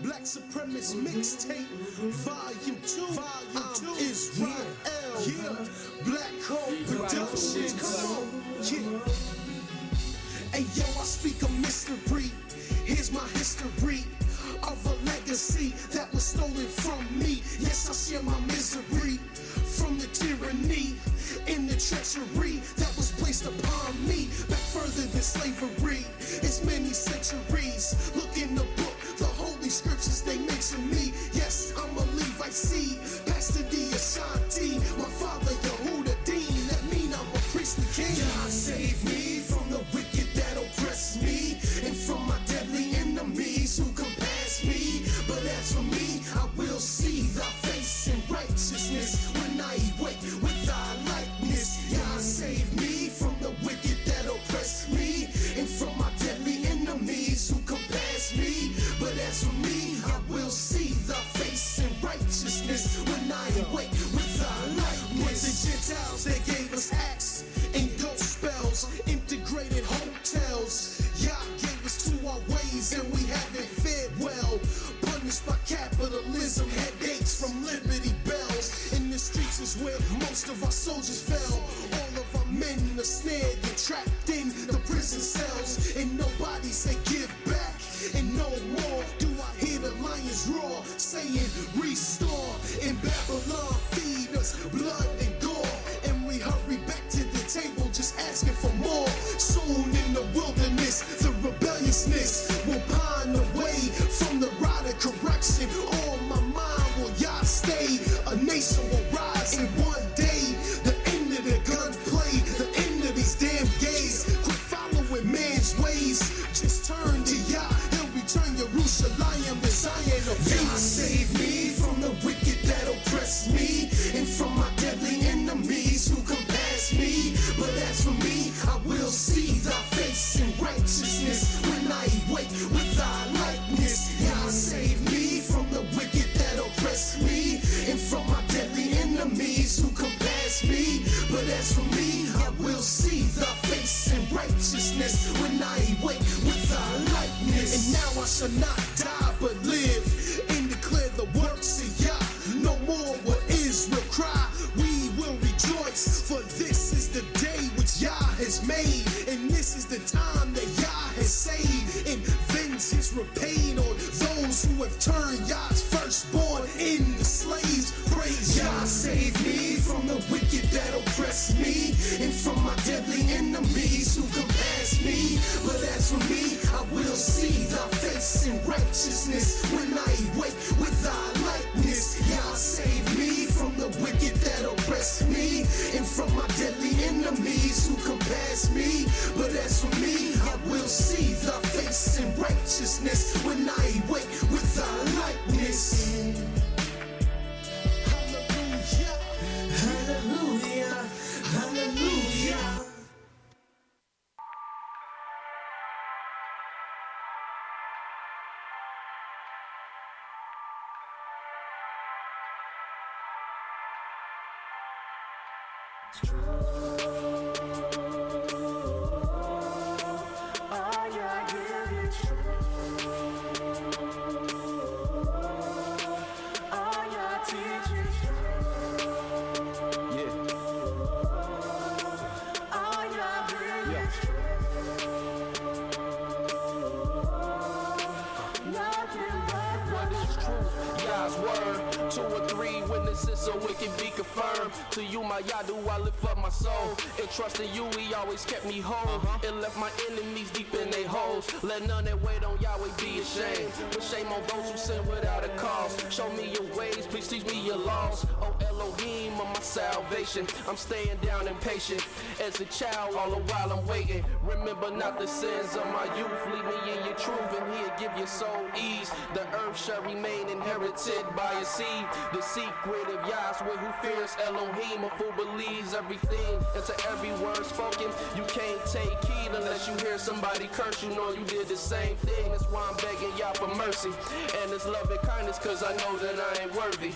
Black Supremacist Mixtape, Volume 2. IshiYAH. Black Hole Productions. Come on. Hey yo, I speak a mystery. Here's my history of a legacy that was stolen from me. Yes, I share my misery from the tyranny and the treachery that was placed upon me. Back further than slavery, it's many centuries. Look in the book, the holy scriptures, they mention me. Yes, I'm a Levite seed, Pastor D. Ashanti, my father Yehuda Dean. That mean I'm a priestly king. God save me from the wicked that oppress me, and from my deadly enemies who compass me. But as for me, I will see thy face in righteousness when I awake with thy likeness. God save me from the wicked that oppress me, and from my deadly enemies who compass me. But as for me, I will see thy face in righteousness when I awake with thy likeness. The Gentiles, they gave us acts and ghost spells, integrated hotels. Yah gave us to our ways and we haven't fared well. Punished by capitalism, headaches from Liberty Bells. In the streets is where most of our soldiers fell. All of our men are snared and trapped in the prison cells, and nobody say give back. And no more do I hear the lions roar, saying restore. In Babylon feed us blood and gore, and we hurry back to the table just asking for more. Soon in the wilderness, the rebelliousness will pine away from the rod of correction. On my mind will Yah stay, a nation will rise, and one day the end of the gunplay, the end of these damn gays. Quit following man's ways, just turn to Yah, he'll return Jerusalem and Zion of peace. God save me from the wicked that oppress me, and from my deadly enemies who compass me. But as for me, I will see thy face in righteousness when I awake with thy likeness. God save me from the wicked that oppress me, and from my deadly enemies who compass me. But as for me, I will see thy face in righteousness when I awake with thy likeness. And now I shall not die but live and declare the works of Yah. No more will Israel cry, we will rejoice, for this is the day which Yah has made, and this is the time that Yah has saved, and vengeance repaid on those who have turned Yah's firstborn into slaves. Praise Yah. Save me from the wicked that oppress me, and from my deadly enemies who compass me. But as for me, I will see thy face in righteousness when I awake with thy likeness. Yah save me from the wicked that oppress me, and from my deadly enemies who compass me. But as for me, I will see thy face in righteousness when I awake with thy likeness. Hallelujah, hallelujah, hallelujah. So it can be confirmed. To you, my Yah, do I lift up my soul. And trust in you, he always kept me whole. And left my enemies deep in their holes. Let none that wait on Yahweh be ashamed. Put shame on those who sin without a cause. Show me your ways, please teach me your laws. Oh Elohim of my salvation, I'm staying down and patient. As a child, all the while I'm waiting. Remember not the sins of my youth. Lead me in your truth, and he'll give your soul ease. The earth shall remain inherited by a seed. The secret of Yahweh who fears Elohim, a fool believes everything and to every word spoken. You can't take heed unless you hear somebody curse. You know you did the same thing. That's why I'm begging Yah for mercy and his love and kindness, cause I know that I ain't worthy.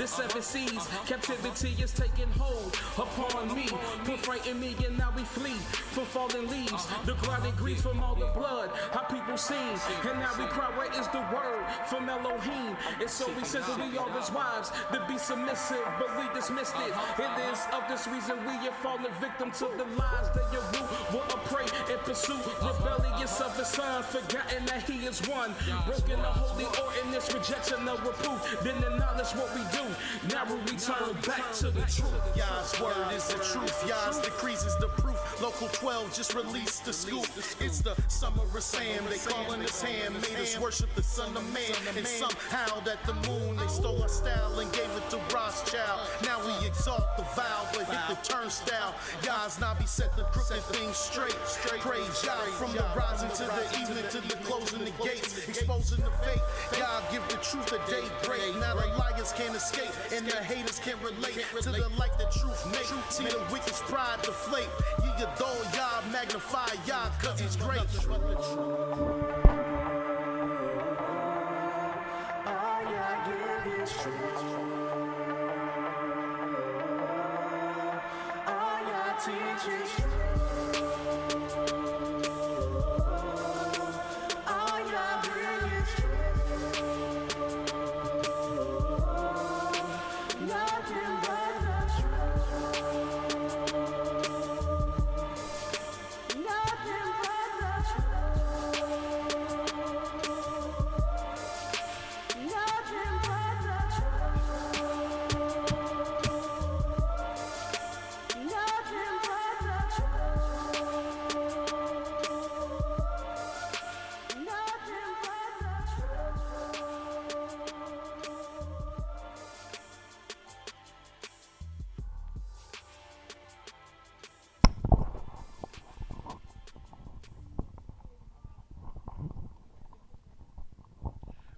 seven seas, captivity is taking hold upon me. Put fright in me and now we flee from fallen leaves. The clotted grief from all the blood, how people sing. And now we cry, where is the word from Elohim? And so we said that we are his wives, to be submissive, but we dismissed it. It is of this reason we have fallen victim to the lies that your root will prey and pursue rebellious of his son, forgotten that he is one. Broken the holy ordinance, rejection of reproof, then acknowledge what we do. Now we return back to the truth. Yah's word is the truth. Yah's decrees is the proof. Local 12 just released the scoop. It's the summer of Sam. They calling his hand. Made us worship the son of man. And somehow that the moon, they stole our style and gave it to Rothschild. Now we exalt the vow, but hit the turnstile. Yah's Nabi set the crooked things straight. Praise Yah from the rising to the evening to the closing the gates. Exposing the fake. Yah give the truth a daybreak. Now the liars can't escape and the haters can't relate to the light that truth make. See the wicked's pride deflate. Ye adore Yah, magnify Yah, cause he's great.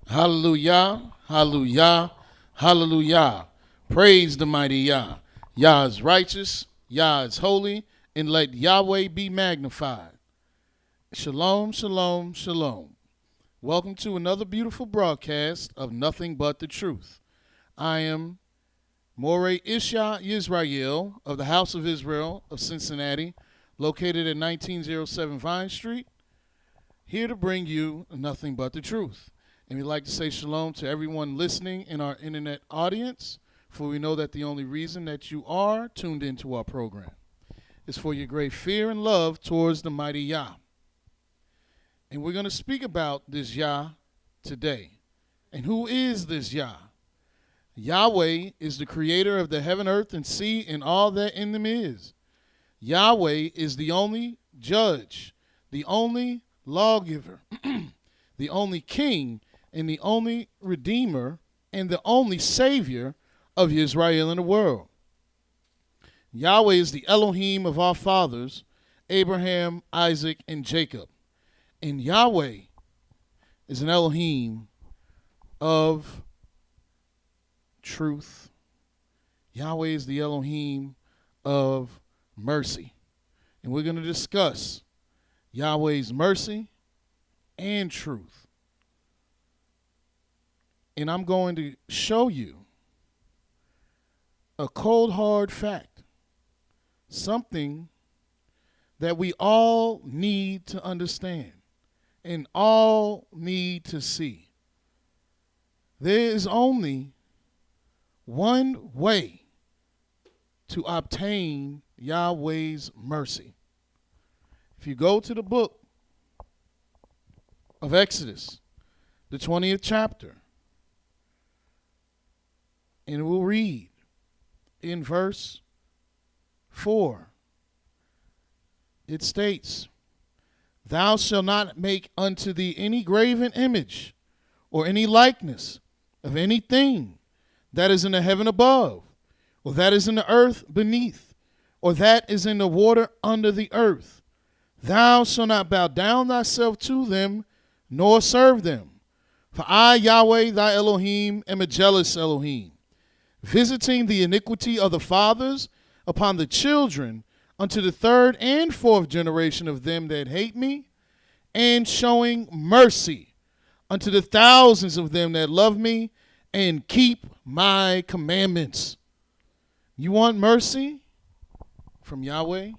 Hallelujah, hallelujah, hallelujah. Praise the mighty Yah. Yah is righteous, Yah is holy, and let Yahweh be magnified. Shalom, shalom, shalom. Welcome to another beautiful broadcast of Nothing But the Truth. I am Mowreh IshYAH of the House of Israel of Cincinnati, located at 1907 Vine Street, here to bring you Nothing But the Truth. And we'd like to say shalom to everyone listening in our internet audience, for we know that the only reason that you are tuned into our program is for your great fear and love towards the mighty Yah. And we're going to speak about this Yah today. And who is this Yah? Yahweh is the creator of the heaven, earth, and sea, and all that in them is. Yahweh is the only judge, the only lawgiver, the only king, and the only redeemer, and the only savior of Israel in the world. Yahweh is the Elohim of our fathers, Abraham, Isaac, and Jacob. And Yahweh is an Elohim of truth. Yahweh is the Elohim of mercy. And we're going to discuss Yahweh's mercy and truth. And I'm going to show you a cold, hard fact, something that we all need to understand and all need to see. There is only one way to obtain Yahweh's mercy. If you go to the book of Exodus, the 20th chapter, and we'll read in verse 4. It states, "Thou shalt not make unto thee any graven image or any likeness of anything that is in the heaven above, or that is in the earth beneath, or that is in the water under the earth. Thou shalt not bow down thyself to them, nor serve them. For I, Yahweh, thy Elohim, am a jealous Elohim, visiting the iniquity of the fathers upon the children unto the third and fourth generation of them that hate me, and showing mercy unto the thousands of them that love me and keep my commandments. You want mercy from Yahweh?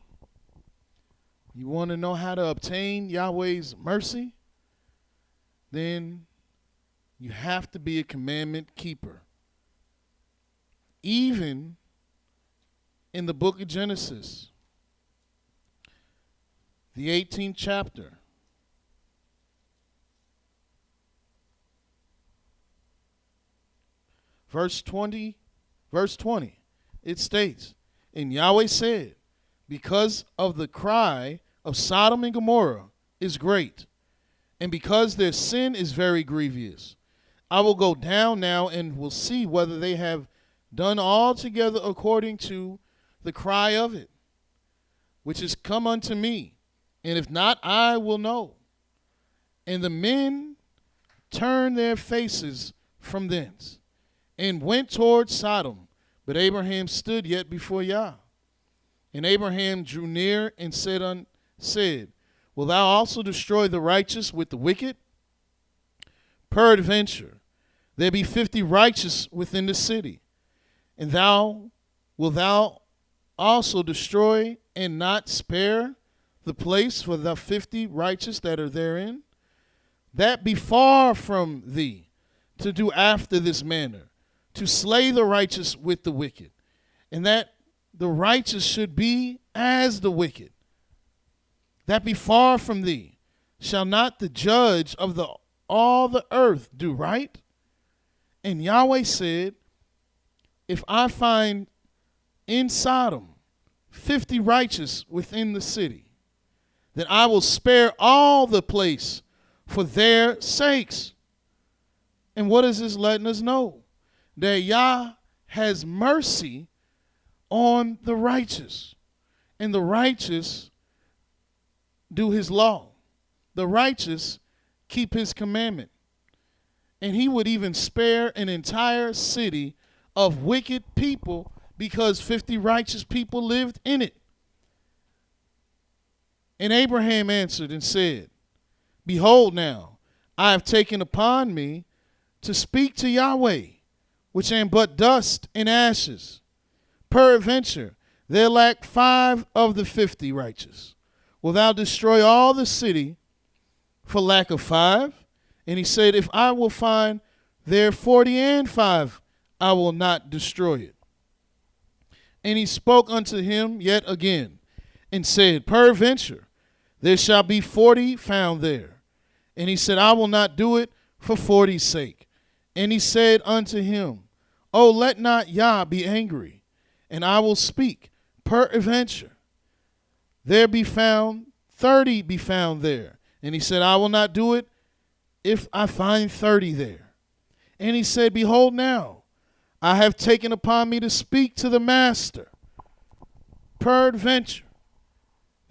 You want to know how to obtain Yahweh's mercy? Then you have to be a commandment keeper. Even in the book of Genesis, the 18th chapter, verse 20, it states, and Yahweh said, because of the cry of Sodom and Gomorrah is great, and because their sin is very grievous, I will go down now and will see whether they have done altogether according to the cry of it, which is come unto me. And if not, I will know. And the men turned their faces from thence and went toward Sodom. But Abraham stood yet before Yah. And Abraham drew near and said, will thou also destroy the righteous with the wicked? Peradventure, there be 50 righteous within the city. And wilt thou also destroy and not spare the place for the 50 righteous that are therein? That be far from thee to do after this manner, to slay the righteous with the wicked, and that the righteous should be as the wicked. That be far from thee. Shall not the judge of all the earth do right? And Yahweh said, if I find in Sodom 50 righteous within the city, then I will spare all the place for their sakes. And what is this letting us know? That Yah has mercy on the righteous. And the righteous do his law. The righteous keep his commandment. And he would even spare an entire city of wicked people because 50 righteous people lived in it. And Abraham answered and said, behold now, I have taken upon me to speak to Yahweh, which am but dust and ashes. Peradventure, there lack 5 of the 50 righteous. Will thou destroy all the city for lack of 5? And he said, if I will find there 40 and 5, I will not destroy it. And he spoke unto him yet again, and said, peradventure, there shall be 40 found there. And he said, I will not do it for 40's sake. And he said unto him, oh, let not Yah be angry, and I will speak. Peradventure, there be found 30 be found there. And he said, I will not do it if I find 30 there. And he said, behold now, I have taken upon me to speak to the master. Peradventure,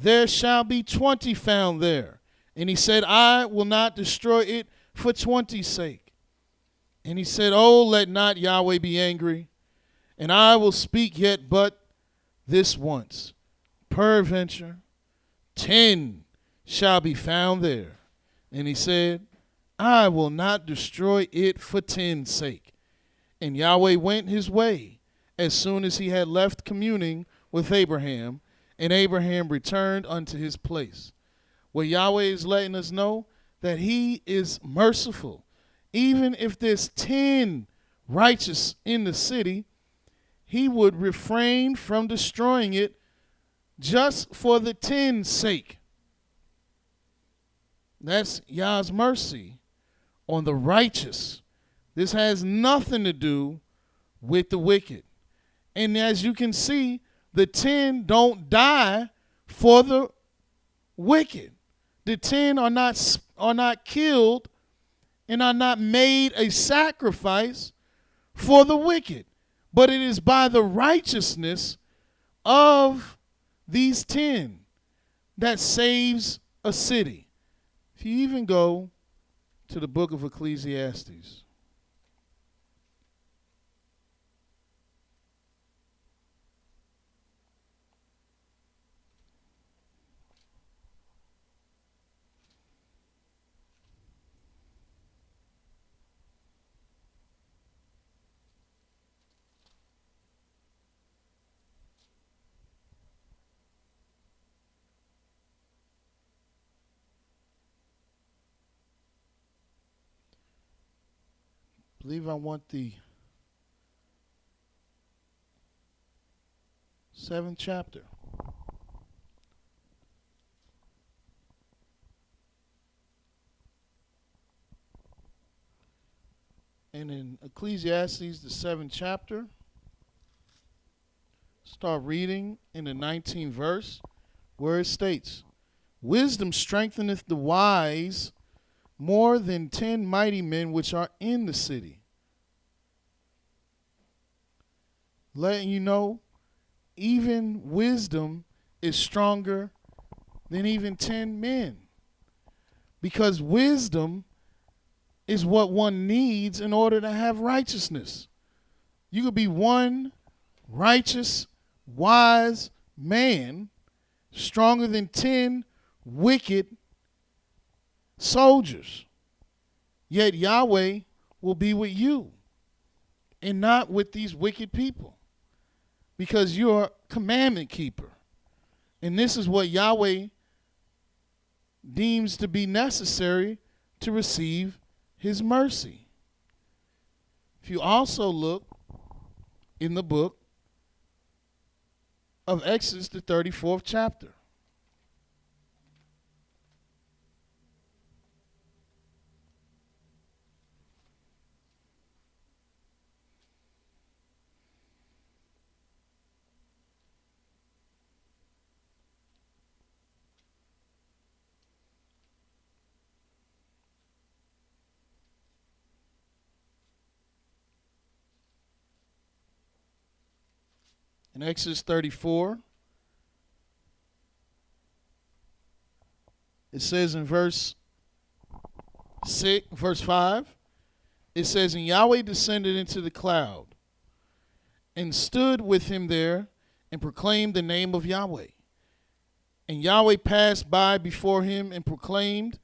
there shall be 20 found there. And he said, I will not destroy it for 20's sake. And he said, oh, let not Yahweh be angry, and I will speak yet but this once. Peradventure, 10 shall be found there. And he said, I will not destroy it for 10's sake. And Yahweh went his way as soon as he had left communing with Abraham, and Abraham returned unto his place. Where Yahweh is letting us know that he is merciful. Even if there's 10 righteous in the city, he would refrain from destroying it just for the 10's sake. That's Yah's mercy on the righteous. This has nothing to do with the wicked. And as you can see, the 10 don't die for the wicked. The 10 are not killed and are not made a sacrifice for the wicked. But it is by the righteousness of these 10 that saves a city. If you even go to the book of Ecclesiastes, believe I want the 7th chapter. And in Ecclesiastes, the 7th chapter, start reading in the 19th verse, where it states, "Wisdom strengtheneth the wise more than 10 mighty men which are in the city." Letting you know, even wisdom is stronger than even 10 men. Because wisdom is what one needs in order to have righteousness. You could be one righteous, wise man stronger than 10 wicked soldiers. Yet Yahweh will be with you and not with these wicked people, because you're a commandment keeper. And this is what Yahweh deems to be necessary to receive his mercy. If you also look in the book of Exodus, the 34th chapter. In Exodus 34, it says in verse 5, it says, "And Yahweh descended into the cloud and stood with him there and proclaimed the name of Yahweh. And Yahweh passed by before him and proclaimed,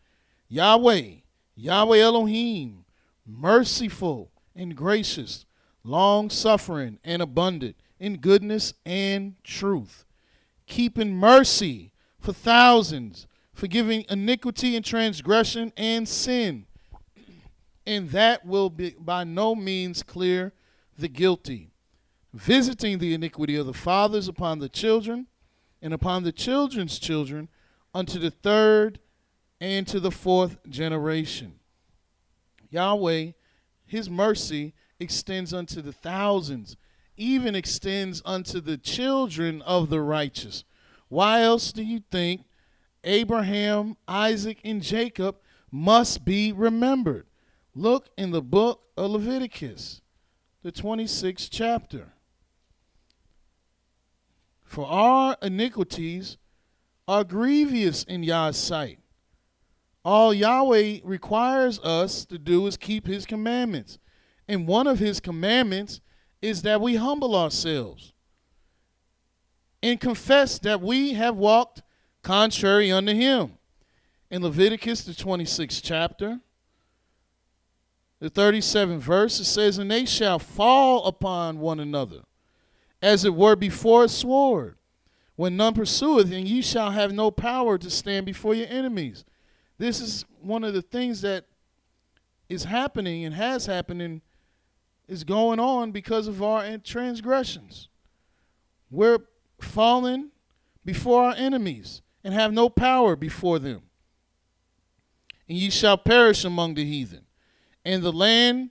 Yahweh, Yahweh Elohim, merciful and gracious, long-suffering and abundant in goodness and truth, keeping mercy for thousands, forgiving iniquity and transgression and sin, and that will be by no means clear the guilty, visiting the iniquity of the fathers upon the children and upon the children's children unto the third and to the fourth generation." Yahweh, his mercy extends unto the thousands, even extends unto the children of the righteous. Why else do you think Abraham, Isaac, and Jacob must be remembered? Look in the book of Leviticus, the 26th chapter. "For our iniquities are grievous in Yah's sight. All Yahweh requires us to do is keep his commandments. And one of his commandments is that we humble ourselves and confess that we have walked contrary unto him." In Leviticus, the 26th chapter, the 37th verse, it says, "And they shall fall upon one another, as it were before a sword, when none pursueth, and ye shall have no power to stand before your enemies." This is one of the things that is happening and has happened and is going on because of our transgressions. We're falling before our enemies and have no power before them. "And ye shall perish among the heathen, and the land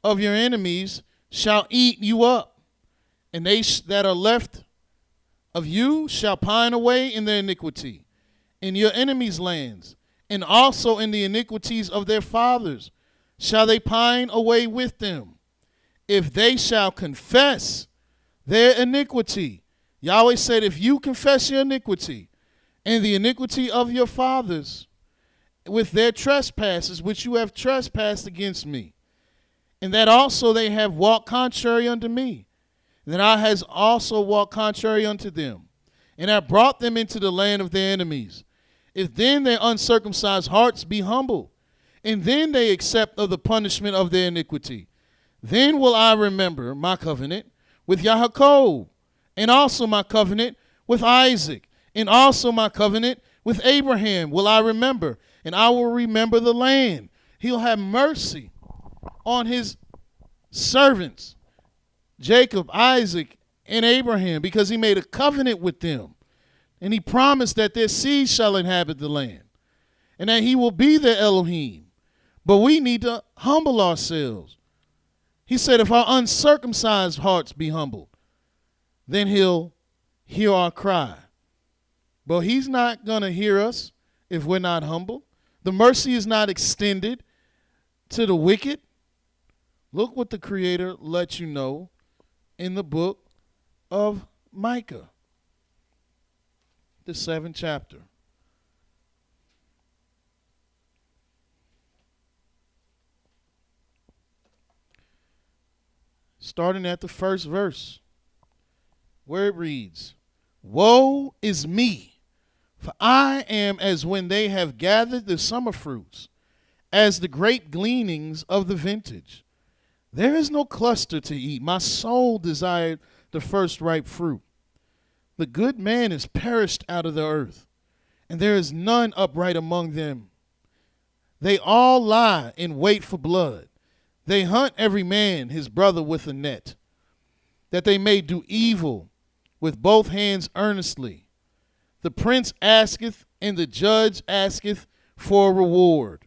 of your enemies shall eat you up, and they that are left of you shall pine away in their iniquity, in your enemies' lands, and also in the iniquities of their fathers shall they pine away with them. If they shall confess their iniquity." Yahweh said, if you confess your iniquity and the iniquity of your fathers with their trespasses, which you have trespassed against me, and that also they have walked contrary unto me, then I has also walked contrary unto them, and I brought them into the land of their enemies. If then their uncircumcised hearts be humble, and then they accept of the punishment of their iniquity, then will I remember my covenant with Yaakov, and also my covenant with Isaac, and also my covenant with Abraham will I remember, and I will remember the land. He'll have mercy on his servants, Jacob, Isaac, and Abraham, because he made a covenant with them. And he promised that their seed shall inhabit the land and that he will be their Elohim. But we need to humble ourselves. He said, if our uncircumcised hearts be humbled, then he'll hear our cry. But he's not going to hear us if we're not humble. The mercy is not extended to the wicked. Look what the Creator lets you know in the book of Micah, the 7th chapter. Starting at the first verse, where it reads, Woe is me, for I am as when they have gathered the summer fruits, as the great gleanings of the vintage. There is no cluster to eat. My soul desired the first ripe fruit. The good man is perished out of the earth, and there is none upright among them. They all lie in wait for blood. They hunt every man his brother with a net, that they may do evil with both hands earnestly. The prince asketh, and the judge asketh for a reward.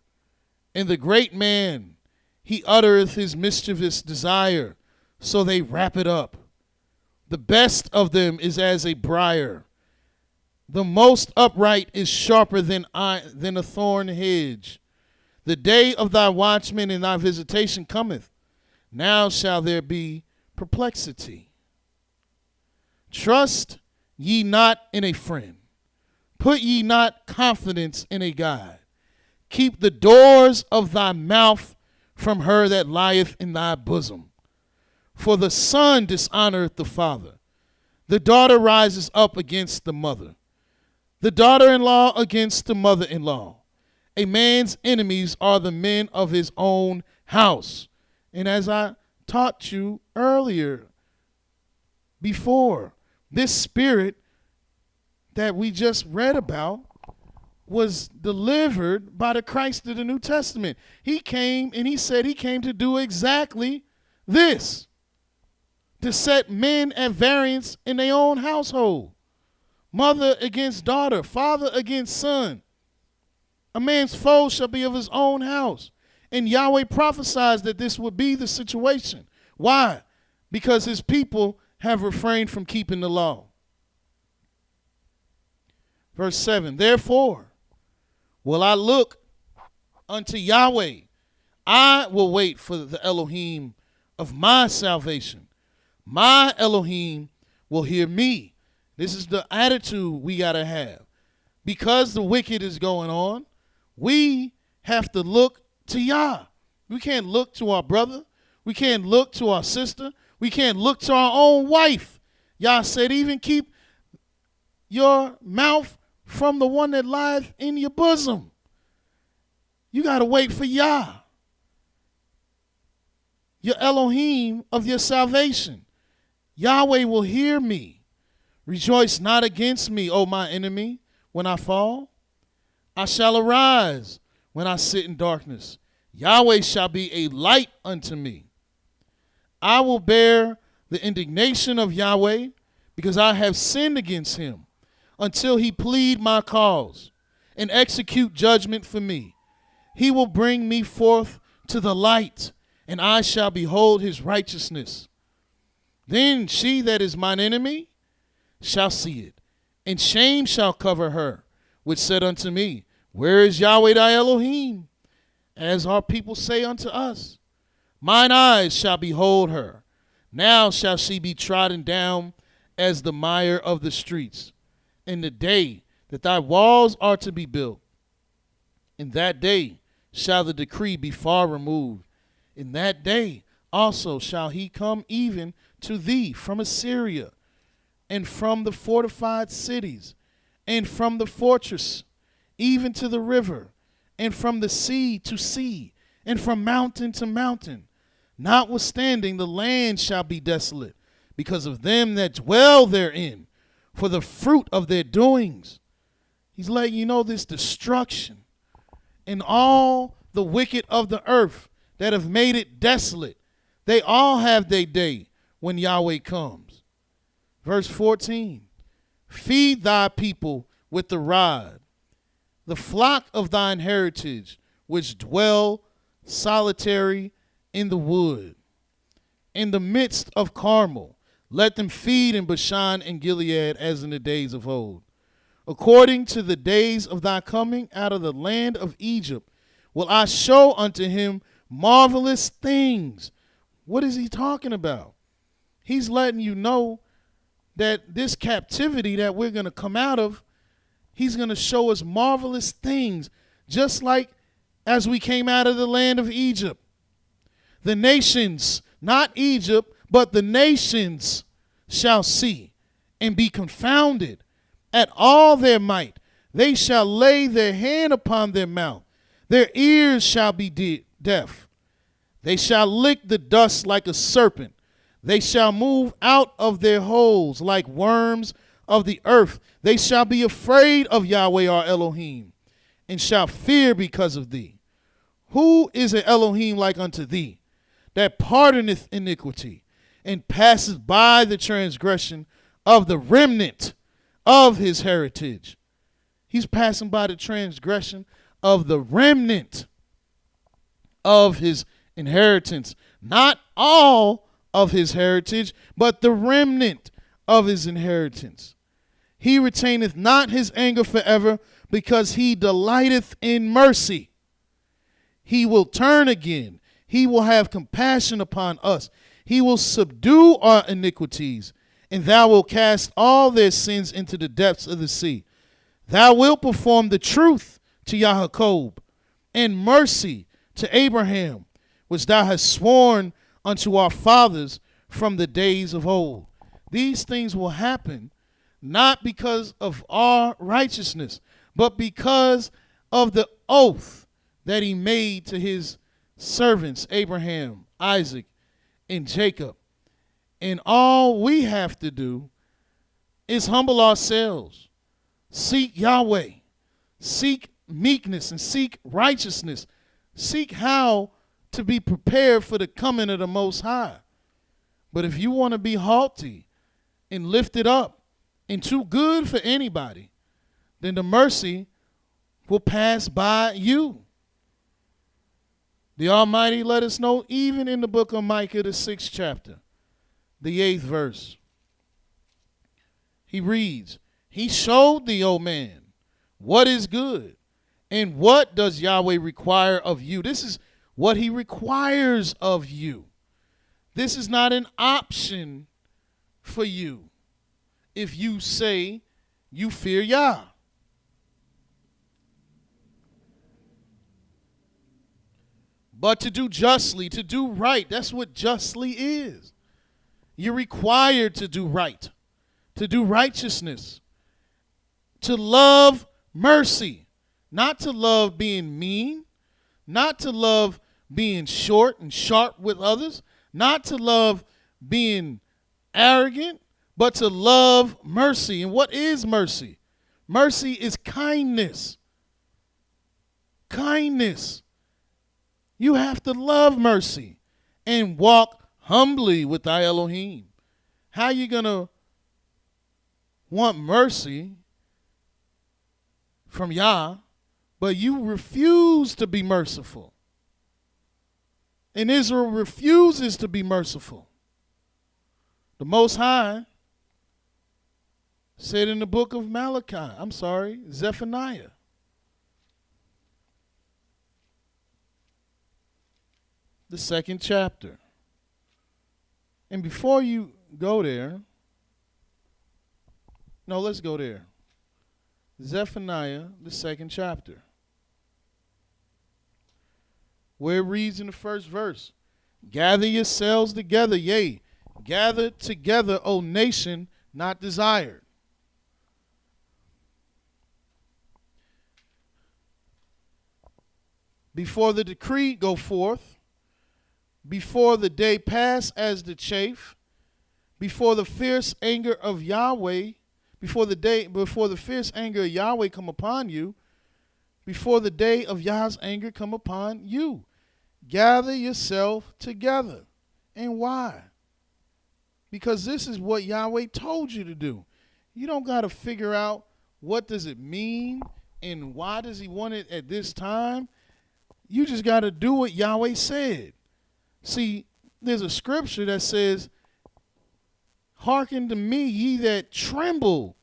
And the great man, he uttereth his mischievous desire, so they wrap it up. The best of them is as a briar. The most upright is sharper than a thorn hedge. The day of thy watchman and thy visitation cometh. Now shall there be perplexity. Trust ye not in a friend. Put ye not confidence in a guide. Keep the doors of thy mouth from her that lieth in thy bosom. For the son dishonoreth the father. The daughter rises up against the mother. The daughter-in-law against the mother-in-law. A man's enemies are the men of his own house. And as I taught you earlier, before, this spirit that we just read about was delivered by the Christ of the New Testament. He came and he said he came to do exactly this, to set men at variance in their own household. Mother against daughter, father against son. A man's foe shall be of his own house. And Yahweh prophesies that this would be the situation. Why? Because his people have refrained from keeping the law. Verse 7, therefore will I look unto Yahweh. I will wait for the Elohim of my salvation. My Elohim will hear me. This is the attitude we got to have. Because the wicked is going on, we have to look to Yah. We can't look to our brother. We can't look to our sister. We can't look to our own wife. Yah said, even keep your mouth from the one that lieth in your bosom. You got to wait for Yah, your Elohim of your salvation. Yahweh will hear me. Rejoice not against me, O my enemy, when I fall. I shall arise when I sit in darkness. Yahweh shall be a light unto me. I will bear the indignation of Yahweh, because I have sinned against him, until he plead my cause and execute judgment for me. He will bring me forth to the light, and I shall behold his righteousness. Then she that is mine enemy shall see it, and shame shall cover her, which said unto me, where is Yahweh thy Elohim? As our people say unto us, mine eyes shall behold her. Now shall she be trodden down as the mire of the streets. In the day that thy walls are to be built, in that day shall the decree be far removed. In that day also shall he come even to thee from Assyria, and from the fortified cities, and from the fortress, even to the river, and from the sea to sea, and from mountain to mountain. Notwithstanding, the land shall be desolate, because of them that dwell therein, for the fruit of their doings. He's letting you know this destruction and all the wicked of the earth that have made it desolate. They all have their day when Yahweh comes. Verse 14, feed thy people with the rod, the flock of thine heritage, which dwell solitary in the wood. In the midst of Carmel, let them feed in Bashan and Gilead as in the days of old. According to the days of thy coming out of the land of Egypt, will I show unto him marvelous things. What is he talking about? He's letting you know that this captivity that we're going to come out of, he's going to show us marvelous things, just like as we came out of the land of Egypt. The nations, not Egypt, but the nations shall see and be confounded at all their might. They shall lay their hand upon their mouth. Their ears shall be deaf. They shall lick the dust like a serpent. They shall move out of their holes like worms of the earth. They shall be afraid of Yahweh our Elohim, and shall fear because of thee. Who is an Elohim like unto thee, that pardoneth iniquity, and passeth by the transgression of the remnant of his heritage? He's passing by the transgression of the remnant of his inheritance. Not all of his heritage, but the remnant of his inheritance. He retaineth not his anger forever, because he delighteth in mercy. He will turn again. He will have compassion upon us. He will subdue our iniquities, and thou wilt cast all their sins into the depths of the sea. Thou wilt perform the truth to Yaakov, and mercy to Abraham, which thou hast sworn unto our fathers from the days of old. These things will happen not because of our righteousness, but because of the oath that he made to his servants, Abraham, Isaac, and Jacob. And all we have to do is humble ourselves, seek Yahweh, seek meekness, and seek righteousness. Seek how to be prepared for the coming of the Most High. But if you want to be haughty and lifted up and too good for anybody, then the mercy will pass by you. The Almighty let us know even in the book of Micah, the 6th chapter, the 8th verse. He reads, he showed thee, O man, what is good, and what does Yahweh require of you. This is what he requires of you. This is not an option for you if you say you fear Yah. But to do justly, to do right, that's what justly is. You're required to do right, to do righteousness, to love mercy, not to love being mean, not to love being short and sharp with others, not to love being arrogant, but to love mercy. And what is mercy? Mercy is kindness. Kindness. You have to love mercy and walk humbly with thy Elohim. How you going to want mercy from Yah, but you refuse to be merciful? And Israel refuses to be merciful. The Most High said in the book of Zephaniah, the 2nd chapter. And before you go there, no, let's go there. Zephaniah, the 2nd chapter, where it reads in the first verse, gather yourselves together, yea, gather together, O nation not desired. Before the decree go forth, before the day pass as the chaff, before the fierce anger of Yahweh, before the fierce anger of Yahweh come upon you, before the day of Yah's anger come upon you. gather yourself together. And why? Because this is what Yahweh told you to do. You don't got to figure out what does it mean and why does he want it at this time. You just got to do what Yahweh said. See, there's a scripture that says, hearken to me, ye that tremble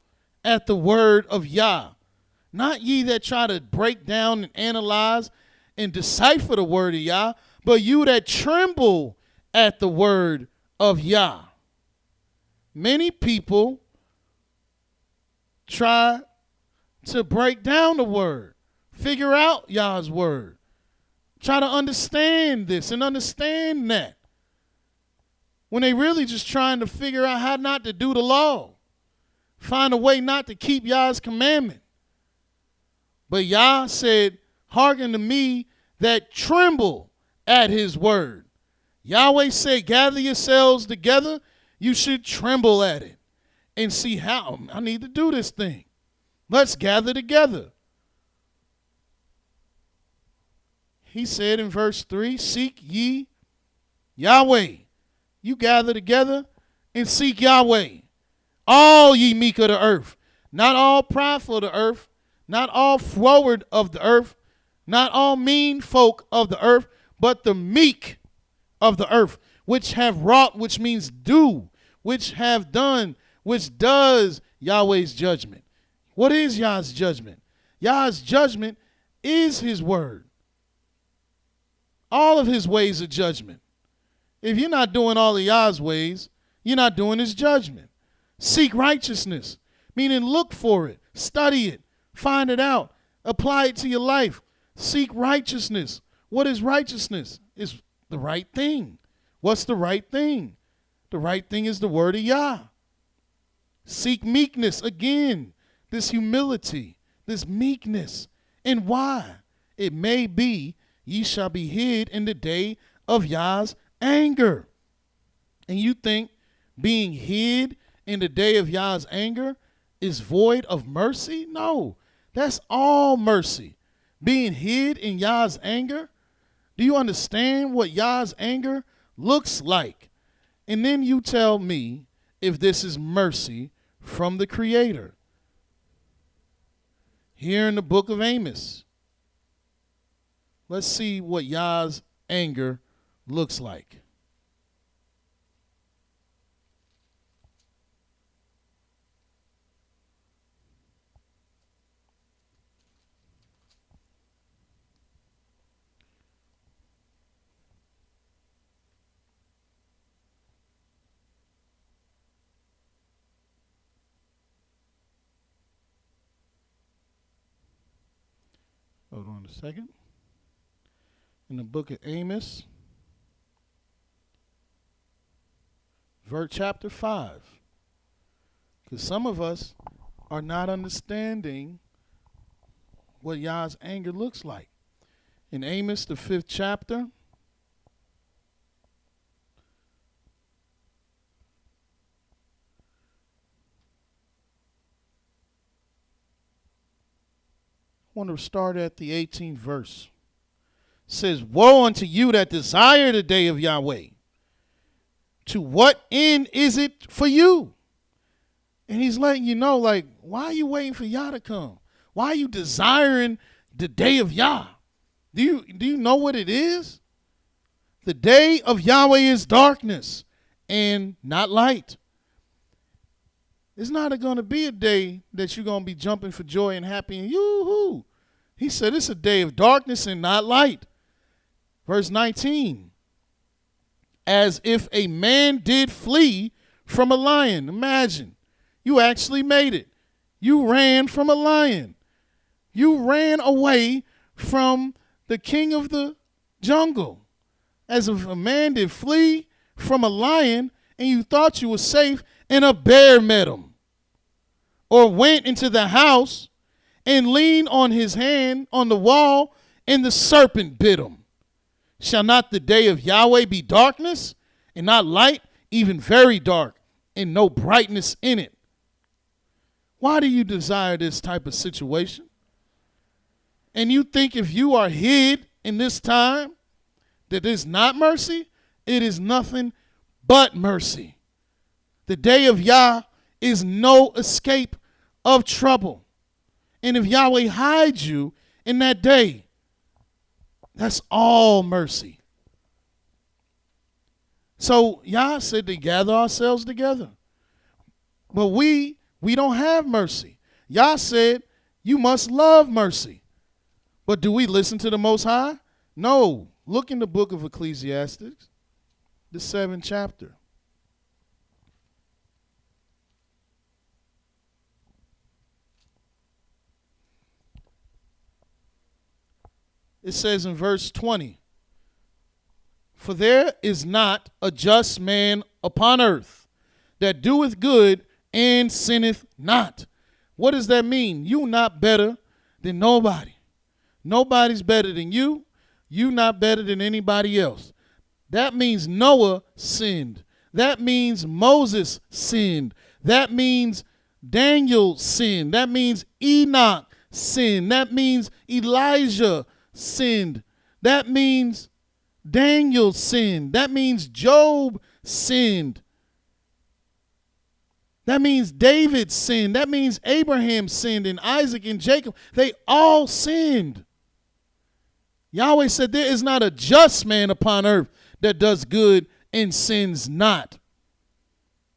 at the word of Yah. Not ye that try to break down and analyze and decipher the word of Yah, but you that tremble at the word of Yah. Many people try to break down the word, figure out Yah's word, try to understand this and understand that, when they really just trying to figure out how not to do the law, find a way not to keep Yah's commandment. But Yah said, hearken to me that tremble at his word. Yahweh said, gather yourselves together. You should tremble at it and see how I need to do this thing. Let's gather together. He said in verse 3, seek ye Yahweh. You gather together and seek Yahweh. All ye meek of the earth. Not all prideful of the earth. Not all froward of the earth. Not all mean folk of the earth. But the meek of the earth. Which have wrought, which means do. Which have done, which does Yahweh's judgment. What is Yah's judgment? Yah's judgment is his word. All of his ways of judgment. If you're not doing all of Yah's ways, you're not doing his judgment. Seek righteousness, meaning look for it, study it, find it out, apply it to your life. Seek righteousness. What is righteousness? It's the right thing. What's the right thing? The right thing is the word of Yah. Seek meekness. Again, this humility, this meekness. And why? It may be ye shall be hid in the day of Yah's anger. And you think being hid in the day of Yah's anger is void of mercy? No, that's all mercy. Being hid in Yah's anger. Do you understand what Yah's anger looks like? And then you tell me if this is mercy from the Creator. Here in the book of Amos, let's see what Yah's anger looks like. Hold on a second. In the book of Amos, verse chapter 5. Because some of us are not understanding what Yah's anger looks like. In Amos, the 5th chapter, I want to start at the 18th verse. It says, woe unto you that desire the day of Yahweh. To what end is it for you? And he's letting you know, like, why are you waiting for Yah to come? Why are you desiring the day of Yah? Do you know what it is? The day of Yahweh is darkness and not light. It's not going to be a day that you're going to be jumping for joy and happy and yoo-hoo. He said it's a day of darkness and not light. Verse 19. As if a man did flee from a lion. Imagine, you actually made it. You ran from a lion. You ran away from the king of the jungle. As if a man did flee from a lion and you thought you were safe and a bear met him. Or went into the house and leaned on his hand on the wall and the serpent bit him. Shall not the day of Yahweh be darkness and not light, even very dark, and no brightness in it? Why do you desire this type of situation? And you think if you are hid in this time, that is not mercy, it is nothing but mercy. The day of Yah is no escape of trouble. And if Yahweh hides you in that day, that's all mercy. So Yah said to gather ourselves together. But we don't have mercy. Yah said you must love mercy. But do we listen to the Most High? No. Look in the book of Ecclesiastes, the 7th chapter. It says in verse 20, for there is not a just man upon earth that doeth good and sinneth not. What does that mean? You not better than nobody. Nobody's better than you. You not better than anybody else. That means Noah sinned. That means Moses sinned. That means Daniel sinned. That means Enoch sinned. That means Elijah sinned. That means Daniel sinned. That means Job sinned. That means David sinned. That means Abraham sinned, and Isaac and Jacob. They all sinned. Yahweh said there is not a just man upon earth that does good and sins not.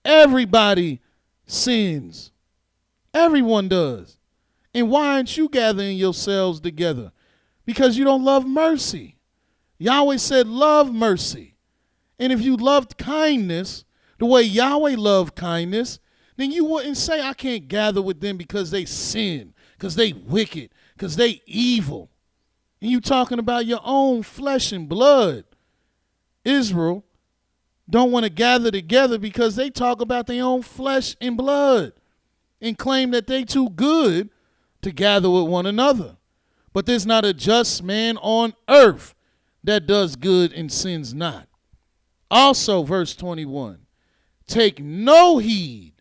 Everybody sins. Everyone does. And why aren't you gathering yourselves together? Because you don't love mercy. Yahweh said love mercy. And if you loved kindness the way Yahweh loved kindness, then you wouldn't say I can't gather with them because they sin, because they wicked, because they evil. And you talking about your own flesh and blood. Israel don't want to gather together because they talk about their own flesh and blood and claim that they too good to gather with one another. But there's not a just man on earth that does good and sins not. Also, verse 21, take no heed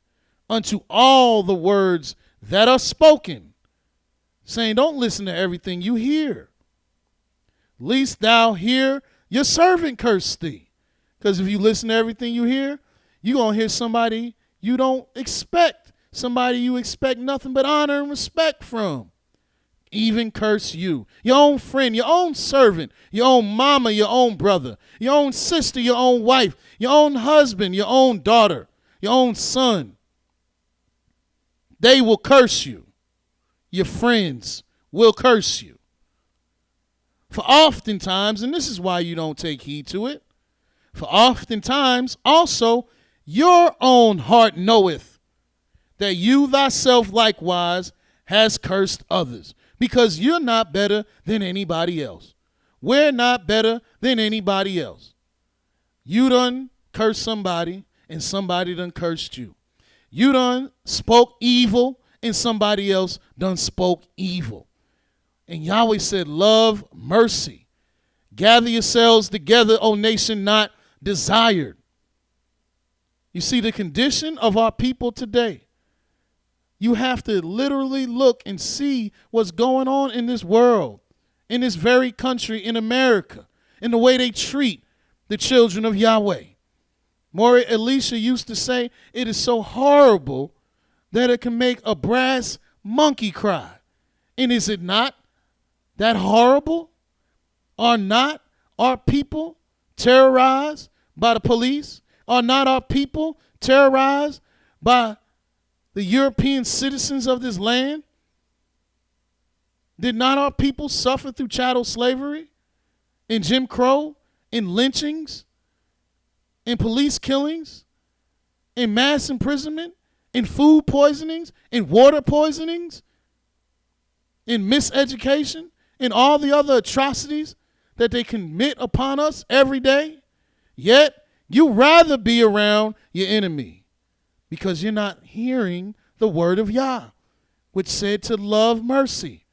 unto all the words that are spoken, saying don't listen to everything you hear, lest thou hear your servant curse thee. Because if you listen to everything you hear, you're going to hear somebody you don't expect, somebody you expect nothing but honor and respect from, even curse you, your own friend, your own servant, your own mama, your own brother, your own sister, your own wife, your own husband, your own daughter, your own son. They will curse you. Your friends will curse you. For oftentimes, and this is why you don't take heed to it, for oftentimes also your own heart knoweth that you thyself likewise has cursed others, because you're not better than anybody else. We're not better than anybody else. You done cursed somebody and somebody done cursed you. You done spoke evil and somebody else done spoke evil. And Yahweh said, love mercy. Gather yourselves together, O nation not desired. You see the condition of our people today. You have to literally look and see what's going on in this world, in this very country, in America, in the way they treat the children of Yahweh. Mowreh Elisha used to say, it is so horrible that it can make a brass monkey cry. And is it not that horrible? Are not our people terrorized by the police? Are not our people terrorized by the European citizens of this land? Did not our people suffer through chattel slavery and Jim Crow and lynchings and police killings and mass imprisonment and food poisonings and water poisonings and miseducation and all the other atrocities that they commit upon us every day? Yet you rather be around your enemy, because you're not hearing the word of Yah, which said to love mercy.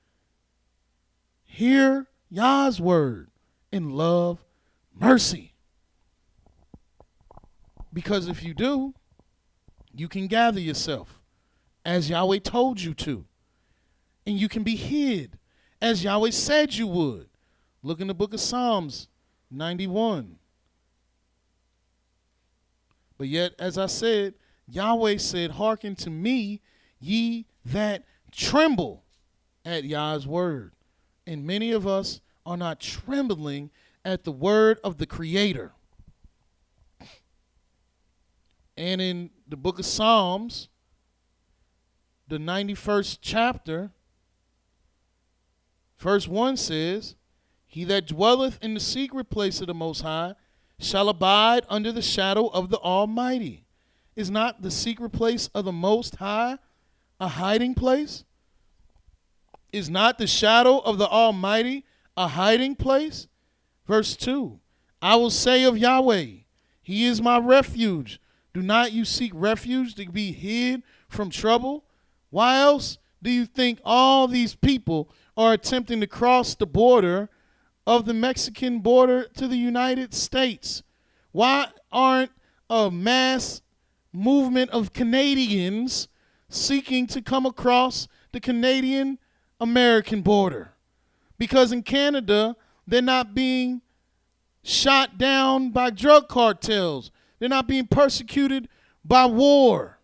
Hear Yah's word and love mercy. Because if you do, you can gather yourself as Yahweh told you to. And you can be hid as Yahweh said you would. Look in the book of Psalms 91. But yet, as I said, Yahweh said, hearken to me, ye that tremble at Yah's word. And many of us are not trembling at the word of the Creator. And in the book of Psalms, the 91st chapter, verse 1 says, he that dwelleth in the secret place of the Most High shall abide under the shadow of the Almighty. Is not the secret place of the Most High a hiding place? Is not the shadow of the Almighty a hiding place? Verse 2, I will say of Yahweh, he is my refuge. Do not you seek refuge to be hid from trouble? Why else do you think all these people are attempting to cross the border of the Mexican border to the United States? Why aren't a mass movement of Canadians seeking to come across the Canadian-American border? Because in Canada, they're not being shot down by drug cartels. They're not being persecuted by war,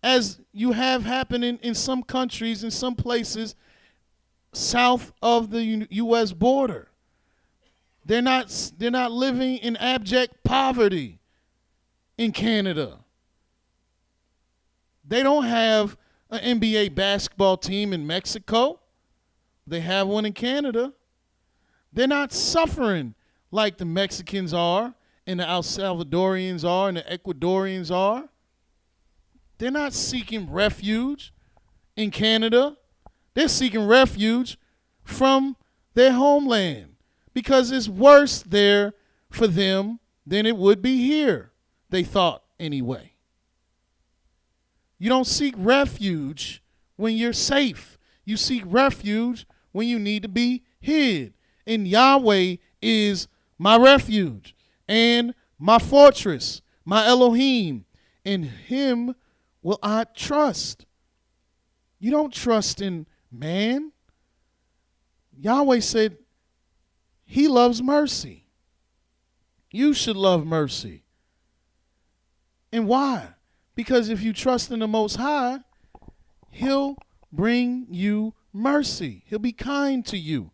as you have happening in some countries, in some places south of the U.S. border. They're not living in abject poverty in Canada. They don't have an NBA basketball team in Mexico. They have one in Canada. They're not suffering like the Mexicans are, and the El Salvadorians are, and the Ecuadorians are. They're not seeking refuge in Canada. They're seeking refuge from their homeland because it's worse there for them than it would be here, they thought anyway. You don't seek refuge when you're safe. You seek refuge when you need to be hid. And Yahweh is my refuge and my fortress, my Elohim. In him will I trust. You don't trust in man. Yahweh said he loves mercy. You should love mercy. And why? Because if you trust in the Most High, he'll bring you mercy. He'll be kind to you.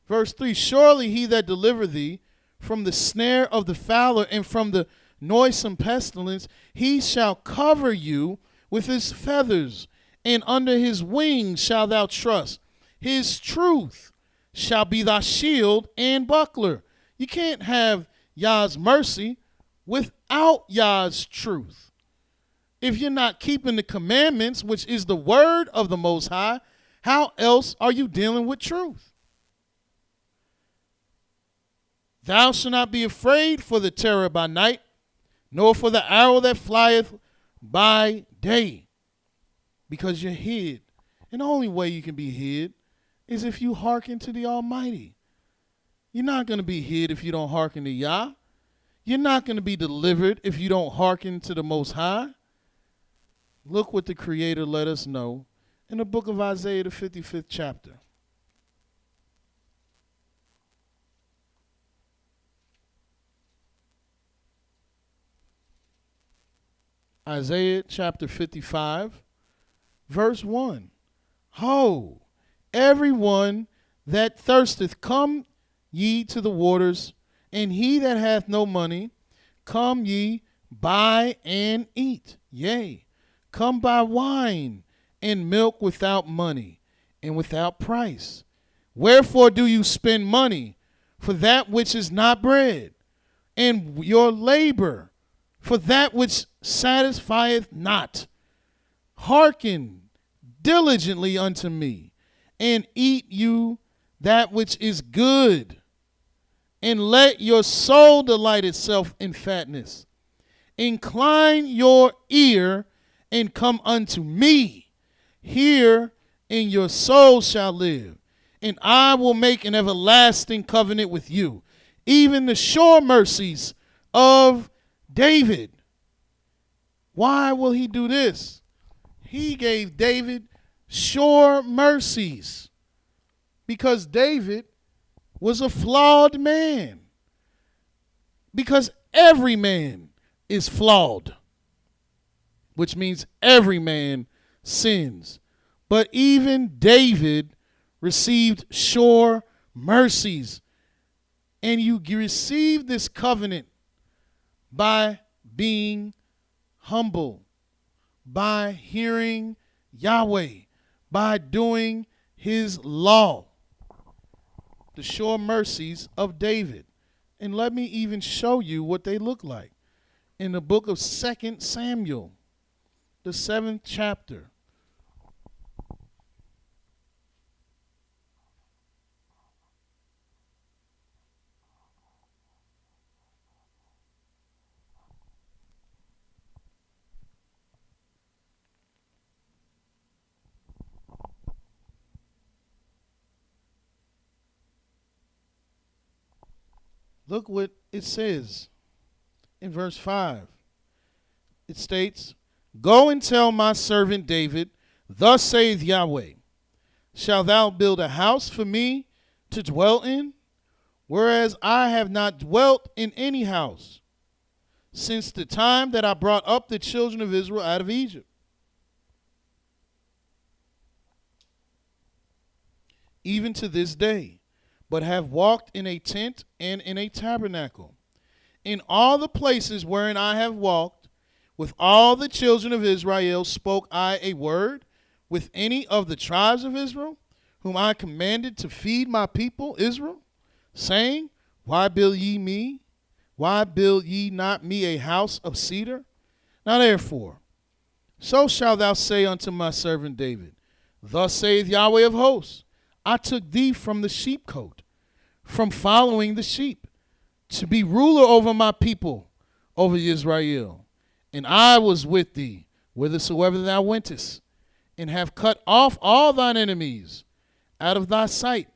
Verse 3, surely he that delivered thee from the snare of the fowler and from the noisome pestilence, he shall cover you with his feathers, and under his wings shalt thou trust. His truth shall be thy shield and buckler. You can't have Yah's mercy without Yah's truth. If you're not keeping the commandments, which is the word of the Most High, how else are you dealing with truth? Thou shalt not be afraid for the terror by night, nor for the arrow that flieth by day, because you're hid. And the only way you can be hid is if you hearken to the Almighty. You're not going to be hid if you don't hearken to Yah. You're not going to be delivered if you don't hearken to the Most High. Look what the Creator let us know in the book of Isaiah, the 55th chapter. Isaiah chapter 55, verse 1. Ho, everyone that thirsteth, come ye to the waters, and he that hath no money, come ye, buy and eat. Yea, come buy wine and milk without money and without price. Wherefore do you spend money for that which is not bread, and your labor for that which satisfieth not? Hearken diligently unto me, and eat you that which is good, and let your soul delight itself in fatness. Incline your ear and come unto me. Hear, and your soul shall live, and I will make an everlasting covenant with you, even the sure mercies of David. Why will he do this? He gave David sure mercies because David was a flawed man. Because every man is flawed, which means every man sins. But even David received sure mercies. And you receive this covenant by being humble, by hearing Yahweh, by doing his law. The sure mercies of David. And let me even show you what they look like. In the book of 2 Samuel, the 7th chapter. Look what it says in verse 5. It states, "Go and tell my servant David, thus saith Yahweh, shalt thou build a house for me to dwell in, whereas I have not dwelt in any house, since the time that I brought up the children of Israel out of Egypt. Even to this day, but have walked in a tent and in a tabernacle. In all the places wherein I have walked, with all the children of Israel spoke I a word with any of the tribes of Israel, whom I commanded to feed my people Israel, saying, Why build ye me? Why build ye not me a house of cedar? Now therefore, so shalt thou say unto my servant David, Thus saith Yahweh of hosts, I took thee from the sheepcote, from following the sheep, to be ruler over my people, over Israel. And I was with thee whithersoever thou wentest, and have cut off all thine enemies out of thy sight,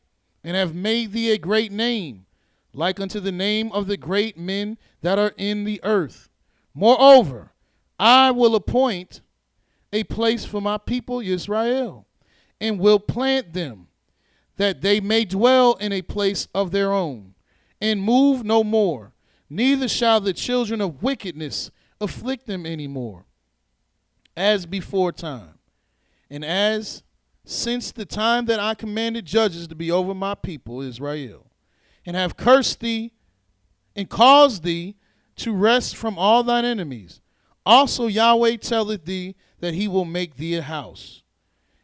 and have made thee a great name, like unto the name of the great men that are in the earth. Moreover, I will appoint a place for my people Israel, and will plant them, that they may dwell in a place of their own, and move no more. Neither shall the children of wickedness afflict them any more, as before time, and as since the time that I commanded judges to be over my people Israel, and have cursed thee, and caused thee to rest from all thine enemies. Also Yahweh telleth thee that he will make thee a house.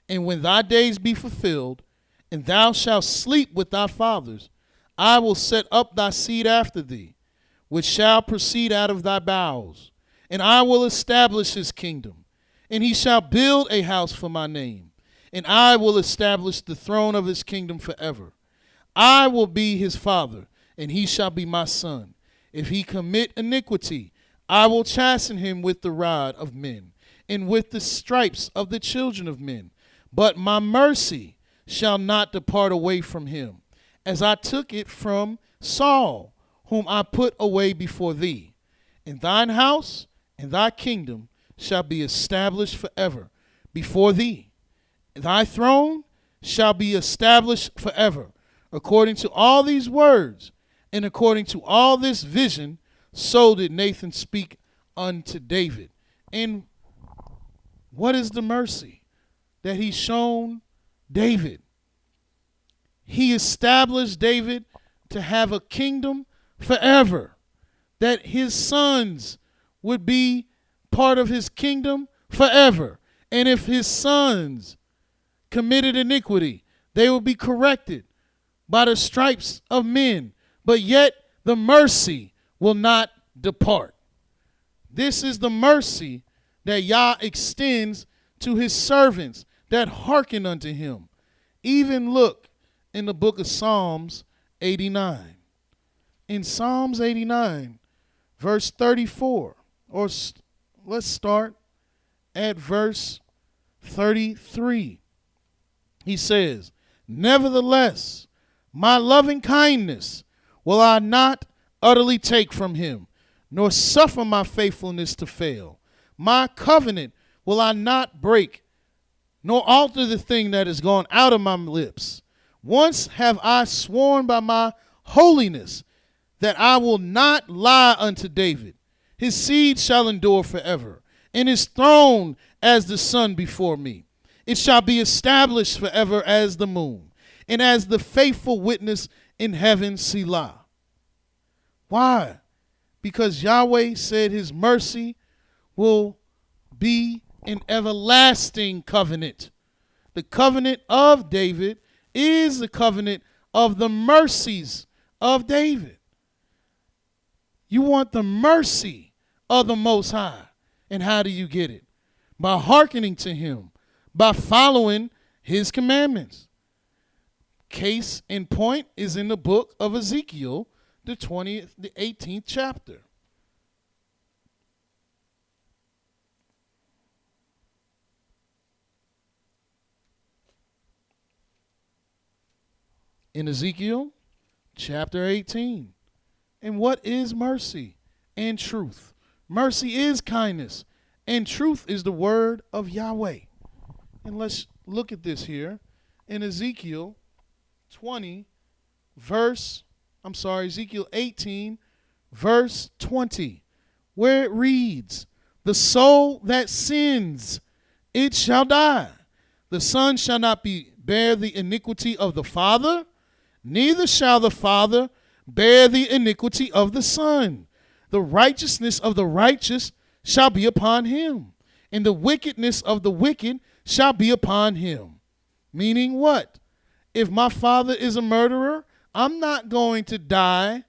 And when thy days be fulfilled, and thou shalt sleep with thy fathers, I will set up thy seed after thee, which shall proceed out of thy bowels, and I will establish his kingdom. And he shall build a house for my name, and I will establish the throne of his kingdom forever. I will be his father, and he shall be my son. If he commit iniquity, I will chasten him with the rod of men, and with the stripes of the children of men. But my mercy shall not depart away from him, as I took it from Saul, whom I put away before thee. And thine house and thy kingdom shall be established forever before thee. Thy throne shall be established forever. According to all these words, and according to all this vision, so did Nathan speak unto David. And what is the mercy that he's shown David? He established David to have a kingdom forever, that his sons would be part of his kingdom forever. And if his sons committed iniquity, they will be corrected by the stripes of men, but yet the mercy will not depart. This is the mercy that Yah extends to his servants that hearken unto him. Even look in the book of Psalms 89. In Psalms 89, verse 34, or let's start at verse 33. He says, Nevertheless, my loving kindness will I not utterly take from him, nor suffer my faithfulness to fail. My covenant will I not break, nor alter the thing that is gone out of my lips. Once have I sworn by my holiness that I will not lie unto David. His seed shall endure forever, and his throne as the sun before me. It shall be established forever as the moon, and as the faithful witness in heaven, Selah. Why? Because Yahweh said his mercy will be an everlasting covenant. The covenant of David is the covenant of the mercies of David. You want the mercy of the Most High. And how do you get it? By hearkening to him, by following his commandments. Case in point is in the book of Ezekiel, the 18th chapter. In Ezekiel chapter 18. And what is mercy and truth? Mercy is kindness, and truth is the word of Yahweh. And let's look at this here in Ezekiel 18, verse 20, where it reads, the soul that sins, it shall die. The son shall not bear the iniquity of the father, neither shall the father bear the iniquity of the son. The righteousness of the righteous shall be upon him, and the wickedness of the wicked shall be upon him. Meaning what? If my father is a murderer, I'm not going to die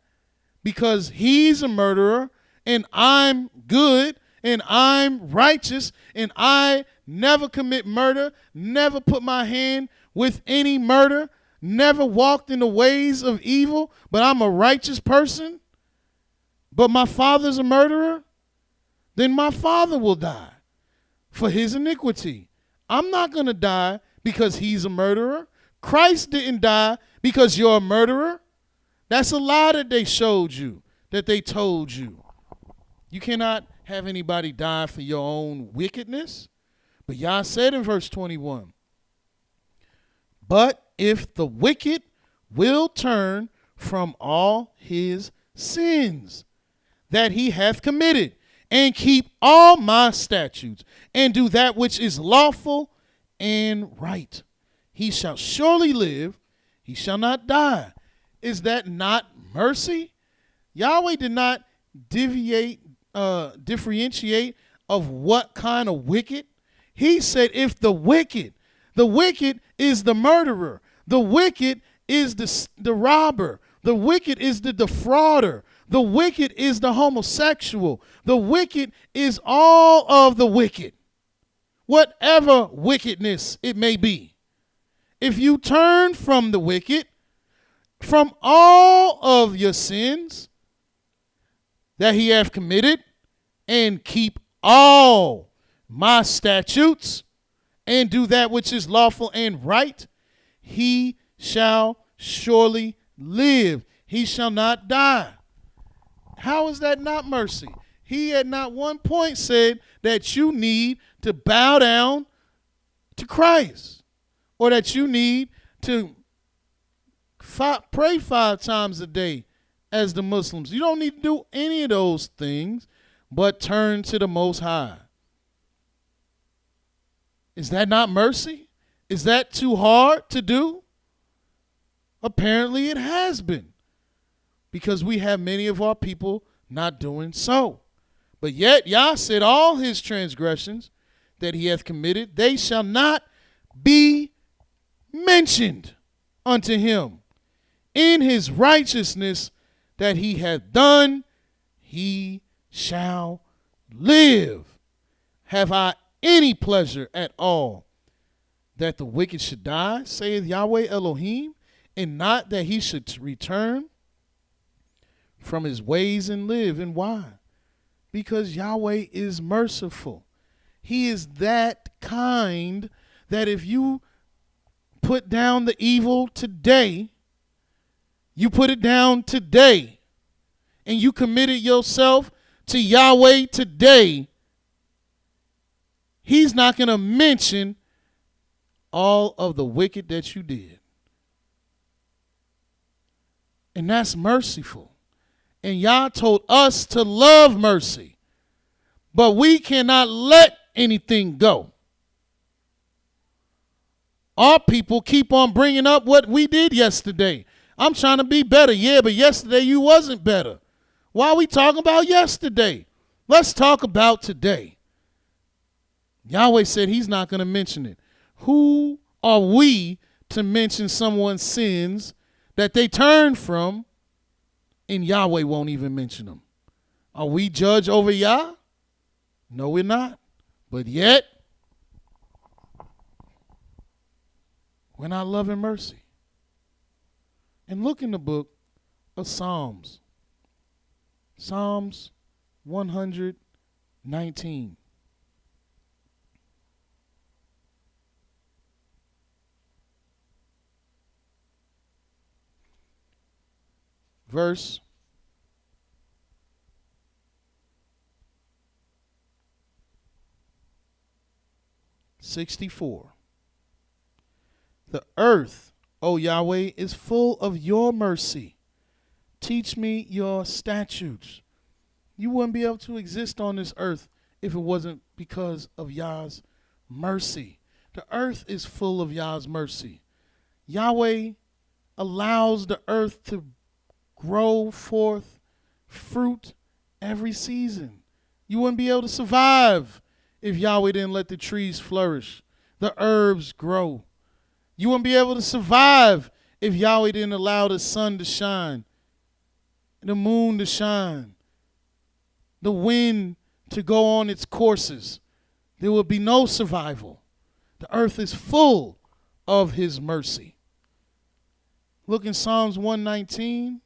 because he's a murderer and I'm good and I'm righteous and I never commit murder, never put my hand with any murder, never walked in the ways of evil, but I'm a righteous person, but my father's a murderer, then my father will die for his iniquity. I'm not going to die because he's a murderer. Christ didn't die because you're a murderer. That's a lie that they showed you, that they told you. You cannot have anybody die for your own wickedness. But Yah said in verse 21, but if the wicked will turn from all his sins that he hath committed, and keep all my statutes, and do that which is lawful and right, he shall surely live, he shall not die. Is that not mercy? Yahweh did not differentiate of what kind of wicked. He said if the wicked is the murderer, the wicked is the robber, the wicked is the defrauder, the wicked is the homosexual, the wicked is all of the wicked, whatever wickedness it may be. If you turn from the wicked, from all of your sins that he hath committed, and keep all my statutes, and do that which is lawful and right, he shall surely live. He shall not die. How is that not mercy? He at not one point said that you need to bow down to Christ, or that you need to pray 5 times a day as the Muslims. You don't need to do any of those things, but turn to the Most High. Is that not mercy? Is that too hard to do? Apparently it has been, because we have many of our people not doing so. But yet Yah said all his transgressions that he hath committed, they shall not be mentioned unto him. In his righteousness that he hath done, he shall live. Have I any pleasure at all that the wicked should die, saith Yahweh Elohim, and not that he should return from his ways and live? And why? Because Yahweh is merciful. He is that kind that if you put down the evil today, you put it down today, and you committed yourself to Yahweh today, he's not going to mention all of the wicked that you did. And that's merciful. And Yah told us to love mercy. But we cannot let anything go. Our people keep on bringing up what we did yesterday. I'm trying to be better. Yeah, but yesterday you wasn't better. Why are we talking about yesterday? Let's talk about today. Yahweh said he's not going to mention it. Who are we to mention someone's sins that they turn from and Yahweh won't even mention them? Are we judge over Yah? No, we're not. But yet, we're not loving mercy. And look in the book of Psalms. Psalms 119. Verse 64. The earth, O Yahweh, is full of your mercy. Teach me your statutes. You wouldn't be able to exist on this earth if it wasn't because of Yah's mercy. The earth is full of Yah's mercy. Yahweh allows the earth to grow forth fruit every season. You wouldn't be able to survive if Yahweh didn't let the trees flourish, the herbs grow. You wouldn't be able to survive if Yahweh didn't allow the sun to shine, the moon to shine, the wind to go on its courses. There would be no survival. The earth is full of his mercy. Look in Psalms 119,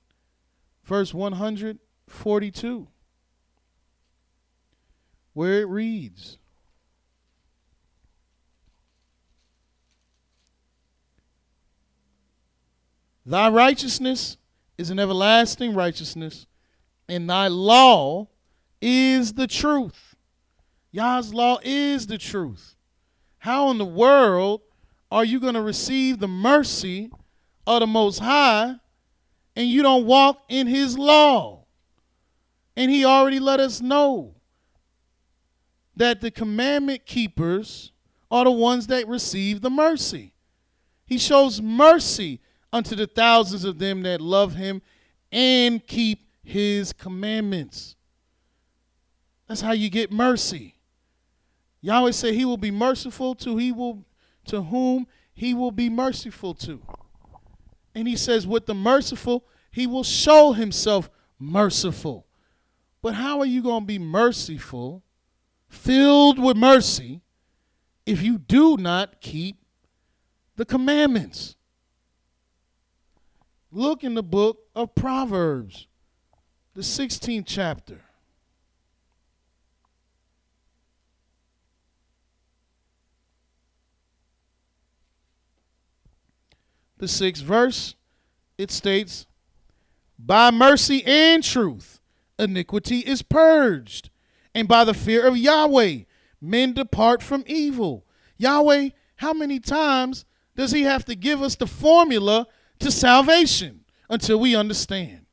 verse 142, where it reads, Thy righteousness is an everlasting righteousness, and thy law is the truth. Yah's law is the truth. How in the world are you going to receive the mercy of the Most High and you don't walk in his law? And he already let us know that the commandment keepers are the ones that receive the mercy. He shows mercy unto the thousands of them that love him and keep his commandments. That's how you get mercy. Yahweh said he will be merciful to whom he will be merciful to. And he says with the merciful, he will show himself merciful. But how are you going to be merciful, filled with mercy, if you do not keep the commandments? Look in the book of Proverbs, the 16th chapter. The 6th verse, it states, By mercy and truth, iniquity is purged, and by the fear of Yahweh, men depart from evil. Yahweh, how many times does he have to give us the formula to salvation until we understand?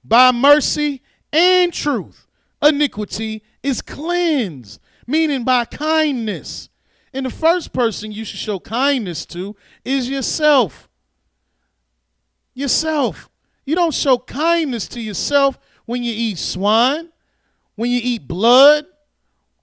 By mercy and truth, iniquity is cleansed, meaning by kindness. And the first person you should show kindness to is yourself. Yourself. You don't show kindness to yourself when you eat swine, when you eat blood,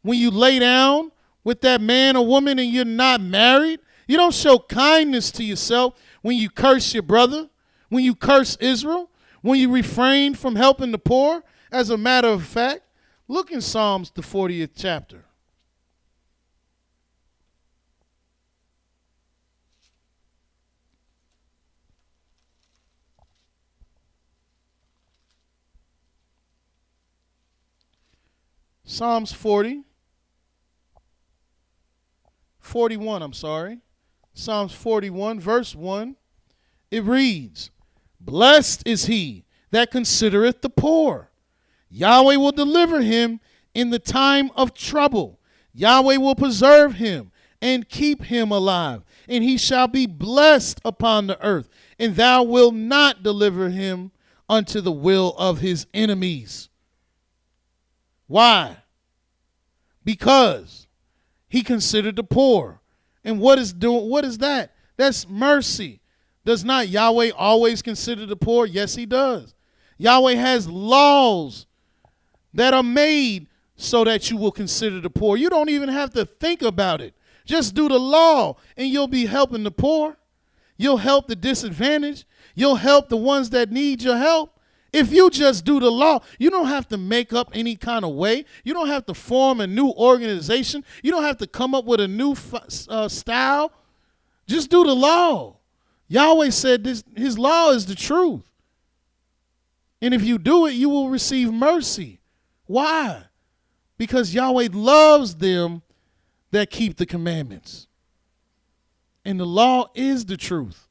when you lay down with that man or woman and you're not married. You don't show kindness to yourself when you curse your brother, when you curse Israel, when you refrain from helping the poor. As a matter of fact, look in Psalms, the 40th chapter. Psalms 41, Psalms 41, verse 1, it reads, Blessed is he that considereth the poor. Yahweh will deliver him in the time of trouble. Yahweh will preserve him and keep him alive, and he shall be blessed upon the earth. And thou wilt not deliver him unto the will of his enemies. Why? Because he considered the poor. And what is that? That's mercy. Does not Yahweh always consider the poor? Yes, he does. Yahweh has laws that are made so that you will consider the poor. You don't even have to think about it. Just do the law and you'll be helping the poor. You'll help the disadvantaged. You'll help the ones that need your help. If you just do the law, you don't have to make up any kind of way. You don't have to form a new organization. You don't have to come up with a new style. Just do the law. Yahweh said this, his law is the truth. And if you do it, you will receive mercy. Why? Because Yahweh loves them that keep the commandments. And the law is the truth.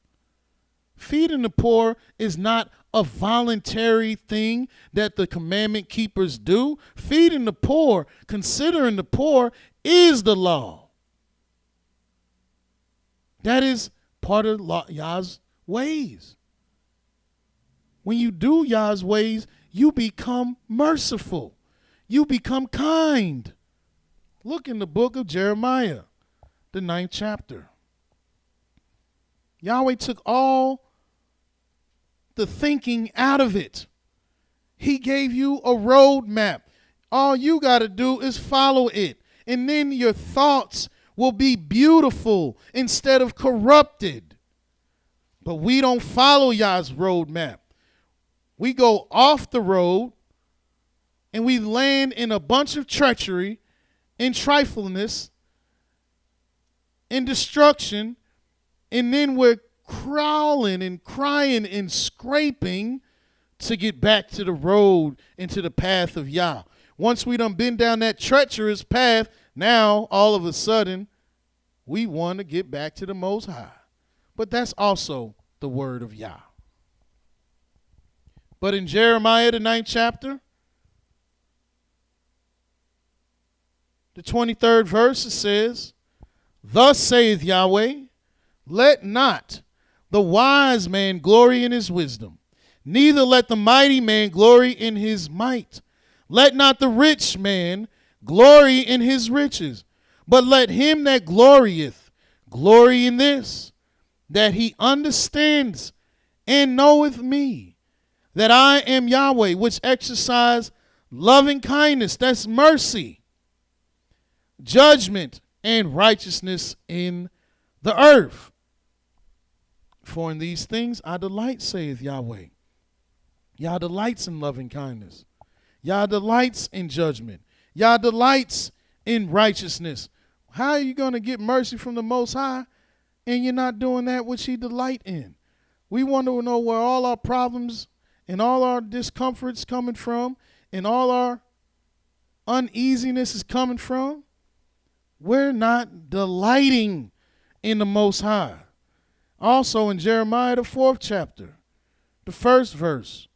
Feeding the poor is not a voluntary thing that the commandment keepers do. Feeding the poor, considering the poor, is the law. That is part of Yah's ways. When you do Yah's ways, you become merciful. You become kind. Look in the book of Jeremiah, the 9th chapter. Yahweh took all the thinking out of it. He gave you a roadmap. All you got to do is follow it. And then your thoughts will be beautiful instead of corrupted. But we don't follow Yah's roadmap. We go off the road and we land in a bunch of treachery and trifleness and destruction. And then we're crawling and crying and scraping to get back to the road and to the path of Yah. Once we done been down that treacherous path, now all of a sudden we want to get back to the Most High. But that's also the word of Yah. But in Jeremiah, the 9th chapter, the 23rd verse, it says, "Thus saith Yahweh, let not the wise man glory in his wisdom, neither let the mighty man glory in his might. Let not the rich man glory in his riches, but let him that glorieth glory in this, that he understands and knoweth me, that I am Yahweh, which exercise loving kindness," that's mercy, "judgment and righteousness in the earth. For in these things I delight, saith Yahweh." Yah delights in loving kindness. Yah delights in judgment. Yah delights in righteousness. How are you going to get mercy from the Most High and you're not doing that which he delight in? We want to know where all our problems and all our discomforts coming from and all our uneasiness is coming from. We're not delighting in the Most High. Also in Jeremiah, the 4th chapter, the 1st verse,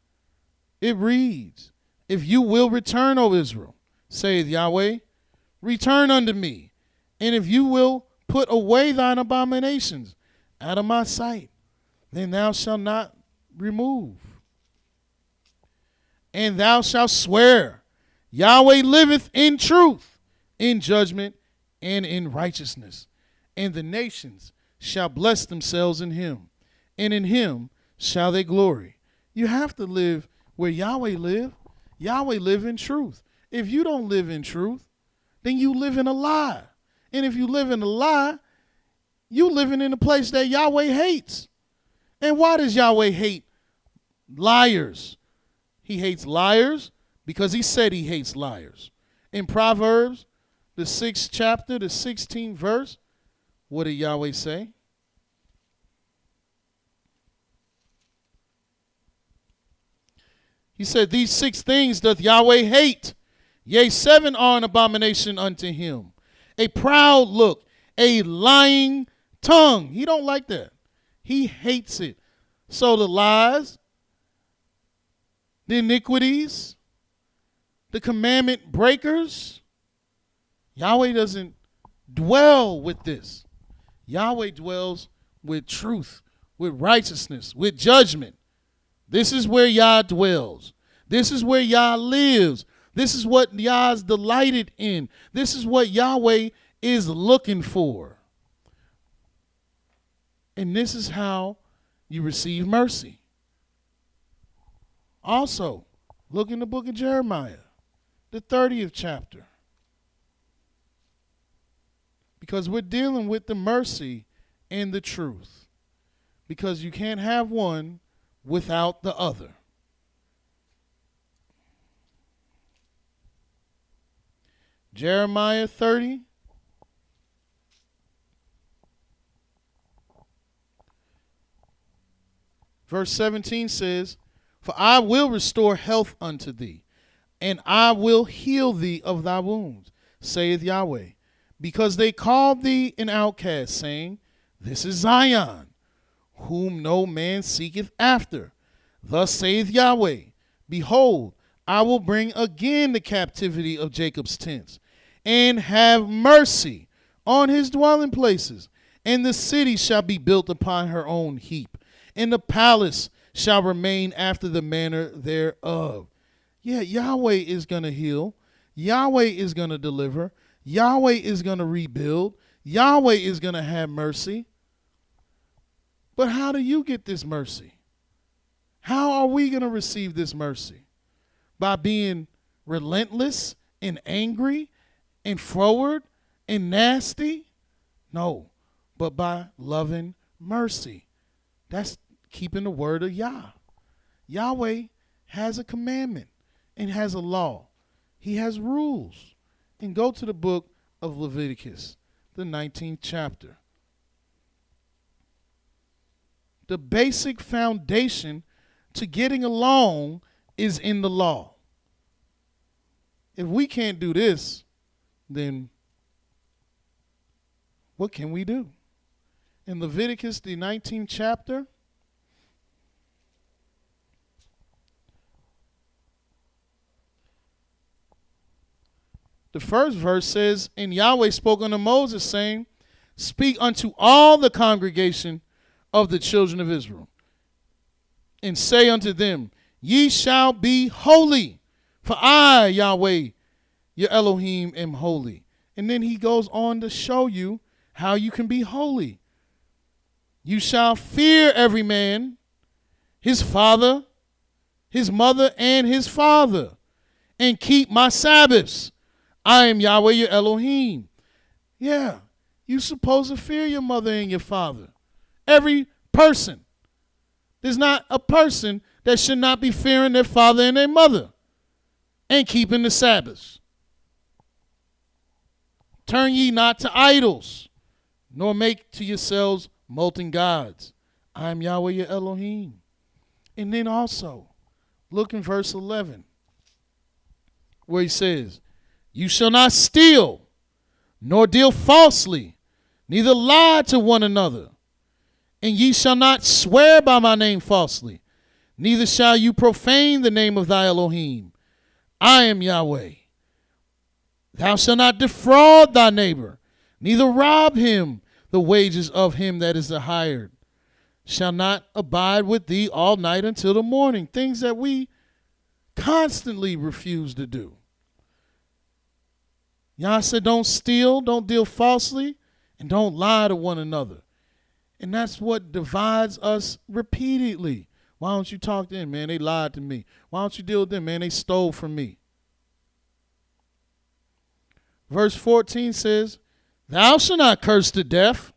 it reads, "If you will return, O Israel, saith Yahweh, return unto me. And if you will put away thine abominations out of my sight, then thou shalt not remove. And thou shalt swear, Yahweh liveth in truth, in judgment, and in righteousness. And the nations shall bless themselves in him, and in him shall they glory." You have to live where Yahweh live. Yahweh live in truth. If you don't live in truth, then you live in a lie. And if you live in a lie, you living in a place that Yahweh hates. And why does Yahweh hate liars? He hates liars because he said he hates liars. In Proverbs, the 6th chapter, the 16th verse, what did Yahweh say? He said, "These 6 things doth Yahweh hate. Yea, 7 are an abomination unto him. A proud look, a lying tongue." He don't like that. He hates it. So the lies, the iniquities, the commandment breakers, Yahweh doesn't dwell with this. Yahweh dwells with truth, with righteousness, with judgment, This is where Yah dwells. This is where Yah lives. This is what Yah's delighted in. This is what Yahweh is looking for. And this is how you receive mercy. Also, look in the book of Jeremiah, the 30th chapter. Because we're dealing with the mercy and the truth. Because you can't have one without the other. Jeremiah 30. Verse 17 says, "For I will restore health unto thee, and I will heal thee of thy wounds, saith Yahweh. Because they called thee an outcast, saying, This is Zion, whom no man seeketh after. Thus saith Yahweh, Behold, I will bring again the captivity of Jacob's tents, and have mercy on his dwelling places. And the city shall be built upon her own heap, and the palace shall remain after the manner thereof." Yeah, Yahweh is going to heal. Yahweh is going to deliver. Yahweh is going to rebuild. Yahweh is going to have mercy. But how do you get this mercy? How are we going to receive this mercy? By being relentless and angry and froward and nasty? No, but by loving mercy. That's keeping the word of Yah. Yahweh has a commandment and has a law. He has rules. And go to the book of Leviticus, the 19th chapter. The basic foundation to getting along is in the law. If we can't do this, then what can we do? In Leviticus, the 19th chapter, the first verse says, "And Yahweh spoke unto Moses, saying, Speak unto all the congregation of the children of Israel, and say unto them, Ye shall be holy, for I, Yahweh, your Elohim, am holy." And then he goes on to show you how you can be holy. "You shall fear every man, his father, his mother, and his father, and keep my Sabbaths. I am Yahweh your Elohim." Yeah, you're supposed to fear your mother and your father. Every person. There's not a person that should not be fearing their father and their mother and keeping the Sabbaths. "Turn ye not to idols, nor make to yourselves molten gods. I am Yahweh your Elohim." And then also, look in verse 11, where he says, "You shall not steal, nor deal falsely, neither lie to one another. And ye shall not swear by my name falsely, neither shall you profane the name of thy Elohim. I am Yahweh. Thou shalt not defraud thy neighbor, neither rob him the wages of him that is the hired. Shall not abide with thee all night until the morning." Things that we constantly refuse to do. Yah said, don't steal, don't deal falsely, and don't lie to one another. And that's what divides us repeatedly. Why don't you talk to them, man? They lied to me. Why don't you deal with them, man? They stole from me. Verse 14 says, "Thou shalt not curse to death."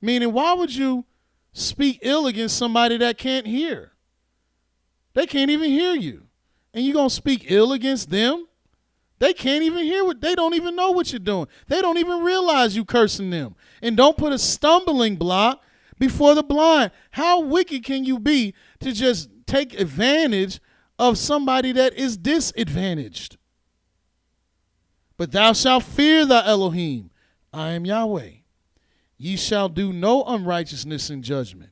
Meaning, why would you speak ill against somebody that can't hear? They can't even hear you. And you're going to speak ill against them? They can't even hear what, they don't even know what you're doing. They don't even realize you cursing them. And don't put a stumbling block before the blind. How wicked can you be to just take advantage of somebody that is disadvantaged? "But thou shalt fear thy Elohim. I am Yahweh. Ye shall do no unrighteousness in judgment.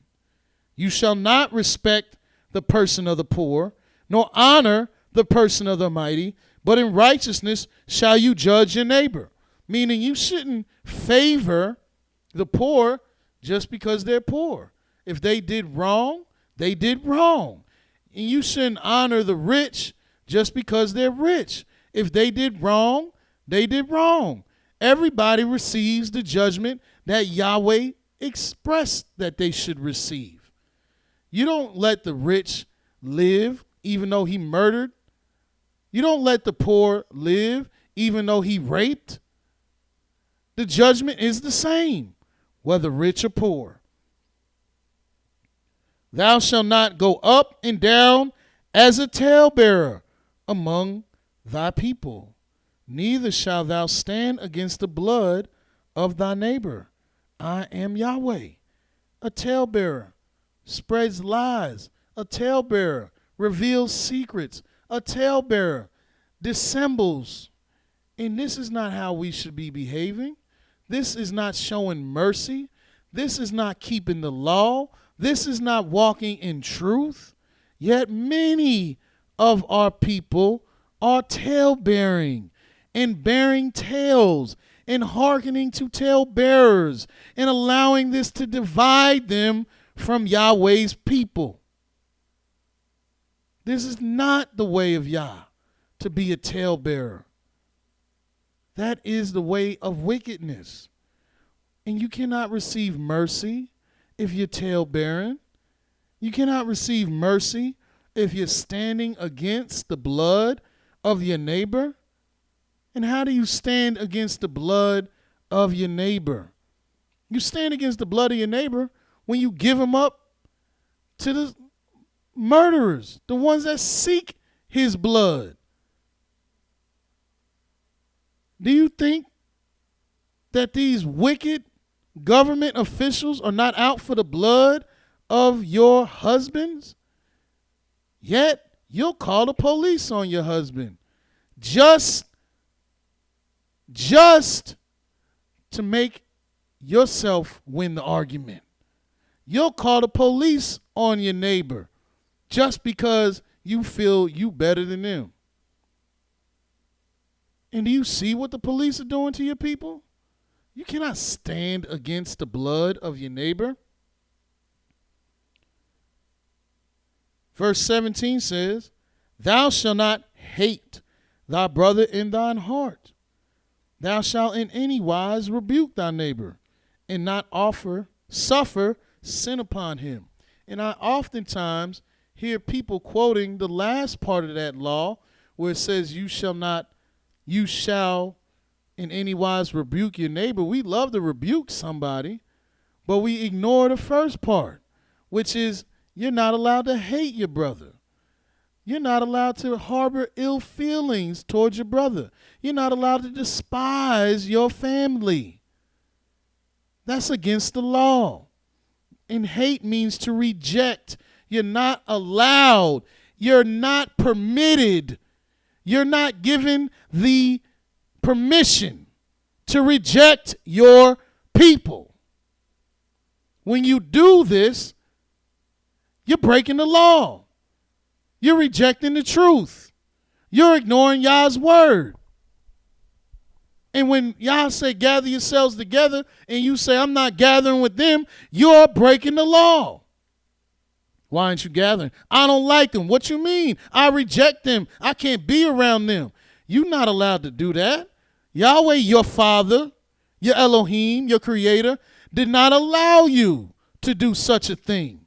You shall not respect the person of the poor, nor honor the person of the mighty, but in righteousness shall you judge your neighbor." Meaning you shouldn't favor the poor just because they're poor. If they did wrong, they did wrong. And you shouldn't honor the rich just because they're rich. If they did wrong, they did wrong. Everybody receives the judgment that Yahweh expressed that they should receive. You don't let the rich live even though he murdered. You don't let the poor live even though he raped. The judgment is the same, whether rich or poor. Thou shalt not go up and down as a talebearer among thy people, neither shalt thou stand against the blood of thy neighbor. I am Yahweh. A talebearer spreads lies. A talebearer reveals secrets. A talebearer dissembles. And this is not how we should be behaving. This is not showing mercy. This is not keeping the law. This is not walking in truth. Yet many of our people are talebearing and bearing tales and hearkening to talebearers and allowing this to divide them from Yahweh's people. This is not the way of Yah, to be a talebearer. That is the way of wickedness. And you cannot receive mercy if you're talebearing. You cannot receive mercy if you're standing against the blood of your neighbor. And how do you stand against the blood of your neighbor? You stand against the blood of your neighbor when you give him up to the murderers, the ones that seek his blood. Do you think that these wicked government officials are not out for the blood of your husbands? Yet you'll call the police on your husband just to make yourself win the argument. You'll call the police on your neighbor just because you feel you better than them. And do you see what the police are doing to your people? You cannot stand against the blood of your neighbor. Verse 17 says, thou shalt not hate thy brother in thine heart. Thou shalt in any wise rebuke thy neighbor, and not suffer sin upon him. And I oftentimes hear people quoting the last part of that law where it says you shall in any wise rebuke your neighbor. We love to rebuke somebody, but we ignore the first part, which is you're not allowed to hate your brother. You're not allowed to harbor ill feelings towards your brother. You're not allowed to despise your family. That's against the law. And hate means to reject. You're not allowed. You're not permitted. You're not given the permission to reject your people. When you do this, you're breaking the law. You're rejecting the truth. You're ignoring Yah's word. And when Yah say gather yourselves together and you say I'm not gathering with them, you're breaking the law. Why aren't you gathering? I don't like them. What you mean? I reject them. I can't be around them. You're not allowed to do that. Yahweh, your father, your Elohim, your creator, did not allow you to do such a thing.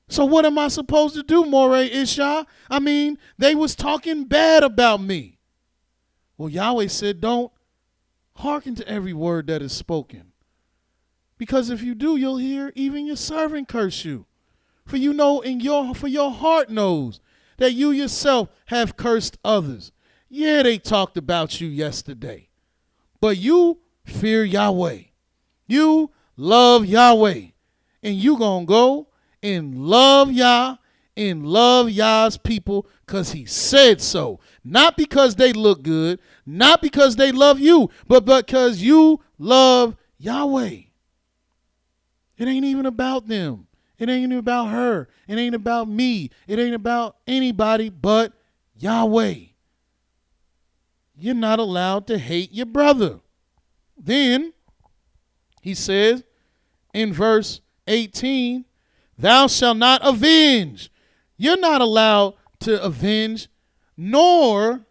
So what am I supposed to do, Mowreh IshYAH? I mean, they was talking bad about me. Well, Yahweh said, don't hearken to every word that is spoken. Because if you do, you'll hear even your servant curse you. For you know, for your heart knows that you yourself have cursed others. Yeah, they talked about you yesterday. But you fear Yahweh. You love Yahweh. And you gonna go and love Yah and love Yah's people because he said so. Not because they look good, not because they love you, but because you love Yahweh. It ain't even about them. It ain't even about her. It ain't about me. It ain't about anybody but Yahweh. You're not allowed to hate your brother. Then he says in verse 18, thou shalt not avenge. You're not allowed to avenge nor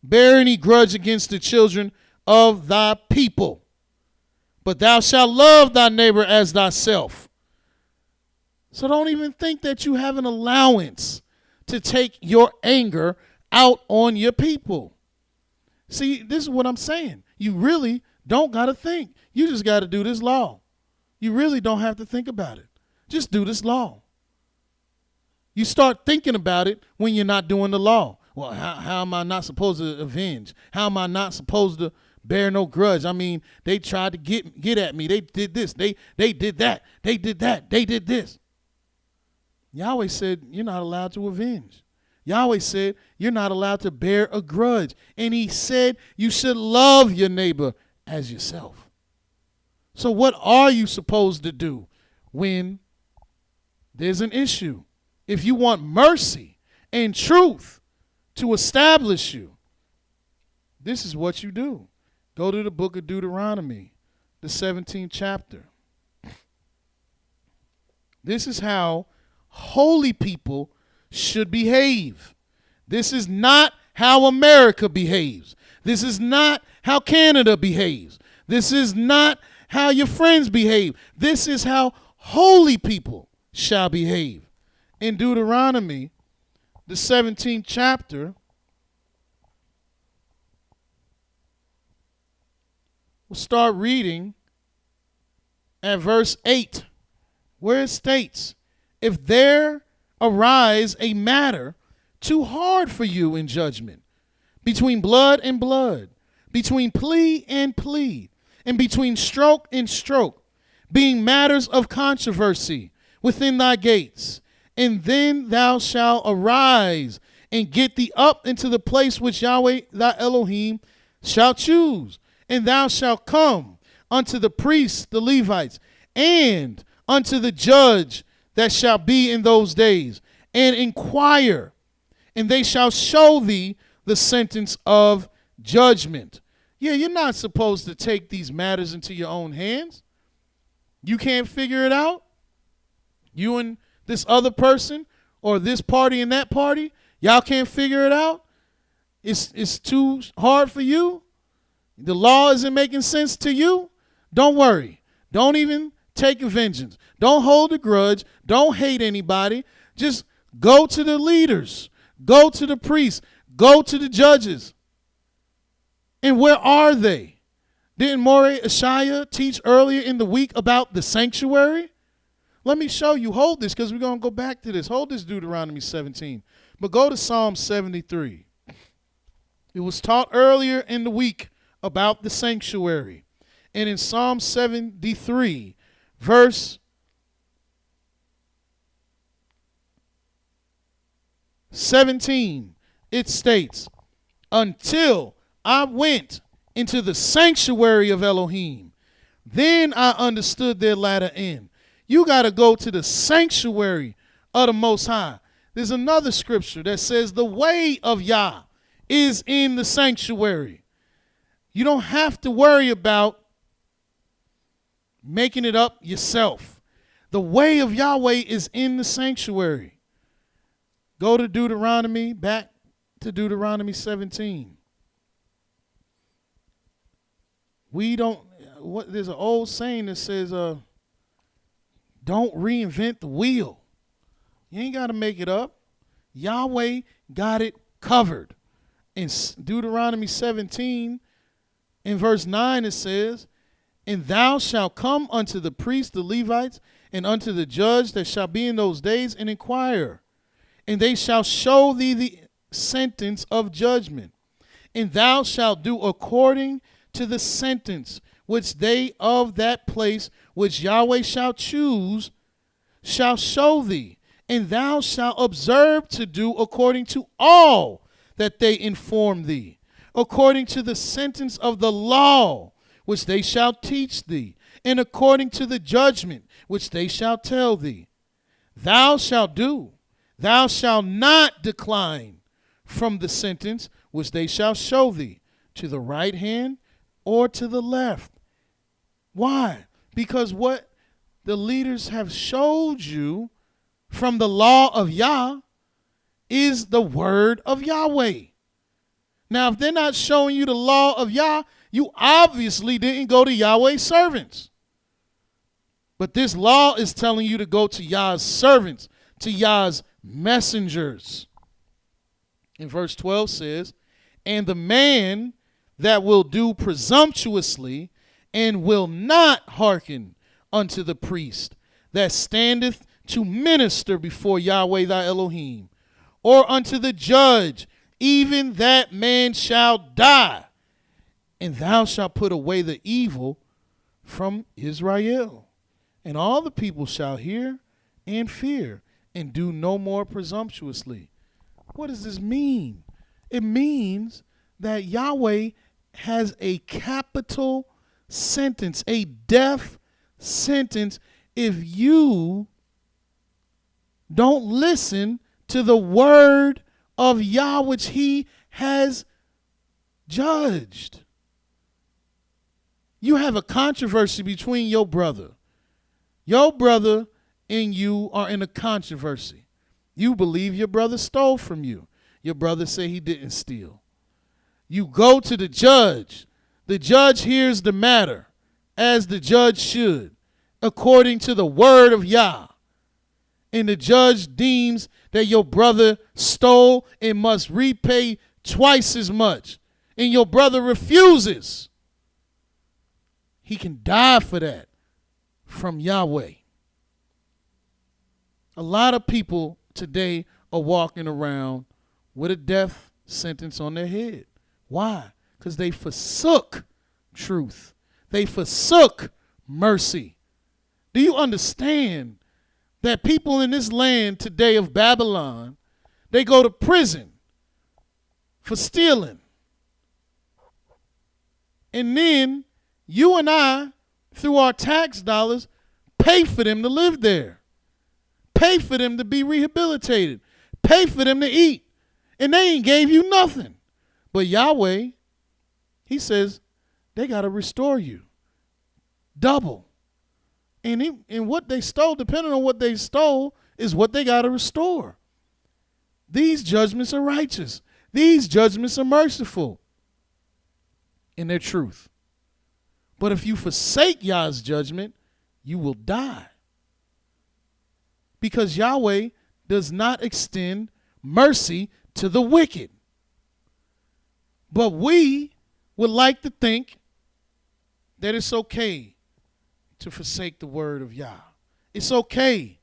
bear any grudge against the children of thy people. But thou shalt love thy neighbor as thyself. So don't even think that you have an allowance to take your anger out on your people. See, this is what I'm saying. You really don't got to think. You just got to do this law. You really don't have to think about it. Just do this law. You start thinking about it when you're not doing the law. Well, how am I not supposed to avenge? How am I not supposed to bear no grudge? I mean, they tried to get at me. They did this. They did that. They did that. They did this. Yahweh said you're not allowed to avenge. Yahweh said you're not allowed to bear a grudge. And he said you should love your neighbor as yourself. So what are you supposed to do when there's an issue? If you want mercy and truth to establish you, this is what you do. Go to the book of Deuteronomy, the 17th chapter. This is how holy people should behave. This is not how America behaves. This is not how Canada behaves. This is not how your friends behave. This is how holy people shall behave. In Deuteronomy, the 17th chapter, we'll start reading at verse 8, where it states, if there arise a matter too hard for you in judgment, between blood and blood, between plea and plea, and between stroke and stroke, being matters of controversy within thy gates, and then thou shalt arise and get thee up into the place which Yahweh thy Elohim shall choose, and thou shalt come unto the priests, the Levites, and unto the judge that shall be in those days, and inquire, and they shall show thee the sentence of judgment. Yeah, you're not supposed to take these matters into your own hands. You can't figure it out. You and this other person or this party and that party, y'all can't figure it out. It's too hard for you. The law isn't making sense to you. Don't worry. Don't even take vengeance. Don't hold a grudge. Don't hate anybody. Just go to the leaders. Go to the priests. Go to the judges. And where are they? Didn't Mowreh IshYAH teach earlier in the week about the sanctuary? Let me show you. Hold this because we're going to go back to this. Hold this Deuteronomy 17. But go to Psalm 73. It was taught earlier in the week about the sanctuary. And in Psalm 73, verse 17, it states, until I went into the sanctuary of Elohim, then I understood their latter end. You got to go to the sanctuary of the Most High. There's another scripture that says the way of Yah is in the sanctuary. You don't have to worry about making it up yourself. The way of Yahweh is in the sanctuary. Go to Deuteronomy, back to Deuteronomy 17. There's an old saying that says, don't reinvent the wheel. You ain't got to make it up. Yahweh got it covered. In Deuteronomy 17, in verse 9, it says, and thou shalt come unto the priests, the Levites, and unto the judge that shall be in those days, and inquire. And they shall show thee the sentence of judgment. And thou shalt do according to the sentence which they of that place which Yahweh shall choose shall show thee. And thou shalt observe to do according to all that they inform thee, according to the sentence of the law which they shall teach thee, and according to the judgment which they shall tell thee. Thou shalt do. Thou shalt not decline from the sentence which they shall show thee, to the right hand or to the left. Why? Because what the leaders have showed you from the law of Yah, is the word of Yahweh. Now, if they're not showing you the law of Yah, you obviously didn't go to Yahweh's servants. But this law is telling you to go to Yah's servants, to Yah's messengers. In verse 12 says, and the man that will do presumptuously and will not hearken unto the priest that standeth to minister before Yahweh thy Elohim, or unto the judge, even that man shall die, and thou shalt put away the evil from Israel. And all the people shall hear and fear, and do no more presumptuously. What does this mean? It means that Yahweh has a capital sentence, a death sentence, if you don't listen to the word of Yah, which he has judged. You have a controversy between your brother. Your brother and you are in a controversy. You believe your brother stole from you. Your brother say he didn't steal. You go to the judge. The judge hears the matter, as the judge should, according to the word of Yah. And the judge deems that your brother stole and must repay twice as much. And your brother refuses. He can die for that from Yahweh. A lot of people today are walking around with a death sentence on their head. Why? Because they forsook truth. They forsook mercy. Do you understand that people in this land today of Babylon, they go to prison for stealing? And then you and I, through our tax dollars, pay for them to live there. Pay for them to be rehabilitated. Pay for them to eat. And they ain't gave you nothing. But Yahweh, he says, they got to restore you. Double. And what they stole, depending on what they stole, is what they got to restore. These judgments are righteous. These judgments are merciful in their truth. But if you forsake Yah's judgment, you will die. Because Yahweh does not extend mercy to the wicked. But we would like to think that it's okay to forsake the word of Yah. It's okay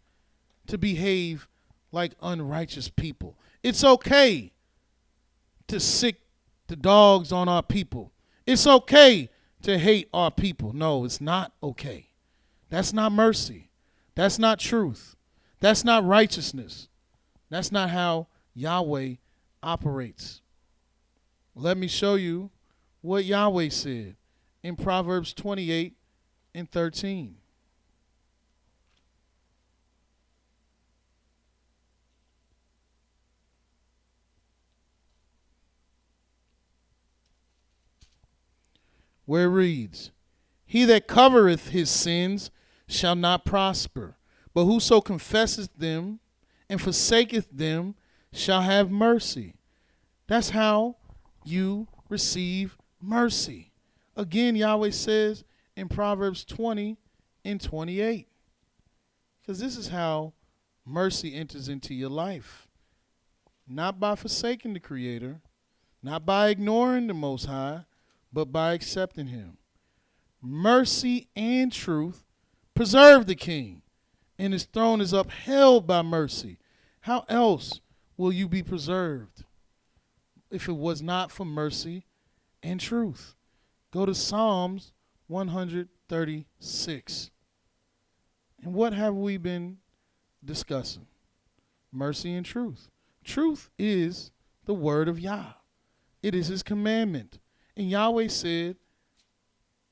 to behave like unrighteous people. It's okay to sick the dogs on our people. It's okay to hate our people. No, it's not okay. That's not mercy. That's not truth. That's not righteousness. That's not how Yahweh operates. Let me show you what Yahweh said in Proverbs 28:13. Where it reads, he that covereth his sins shall not prosper, but whoso confesseth them and forsaketh them shall have mercy. That's how you receive mercy. Again, Yahweh says in Proverbs 20:28. Because this is how mercy enters into your life. Not by forsaking the Creator, not by ignoring the Most High, but by accepting him. Mercy and truth preserve the king, and his throne is upheld by mercy. How else will you be preserved if it was not for mercy and truth? Go to Psalms 136. And what have we been discussing? Mercy and truth. Truth is the word of Yah. It is his commandment. And Yahweh said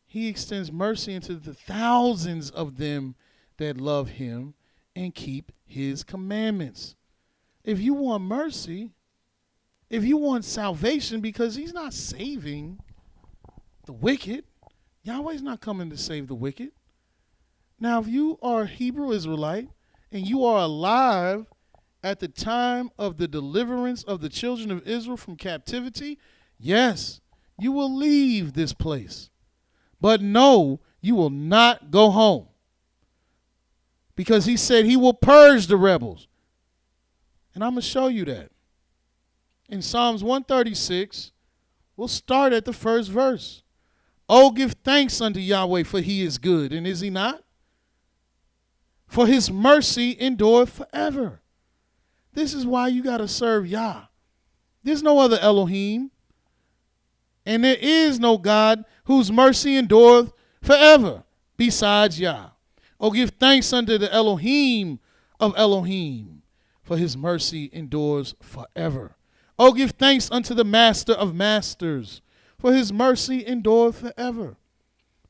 he extends mercy into the thousands of them that love him and keep his commandments. If you want mercy, if you want salvation, because he's not saving the wicked, Yahweh's not coming to save the wicked. Now, if you are a Hebrew Israelite and you are alive at the time of the deliverance of the children of Israel from captivity? Yes, you will leave this place. But no, you will not go home. Because he said he will purge the rebels. And I'm going to show you that. In Psalms 136, we'll start at the first verse. Oh, give thanks unto Yahweh, for he is good. And is he not? For his mercy endureth forever. This is why you got to serve Yah. There's no other Elohim. And there is no God whose mercy endureth forever besides Yah. Oh, give thanks unto the Elohim of Elohim, for his mercy endures forever. Oh, give thanks unto the Master of masters, for his mercy endureth forever.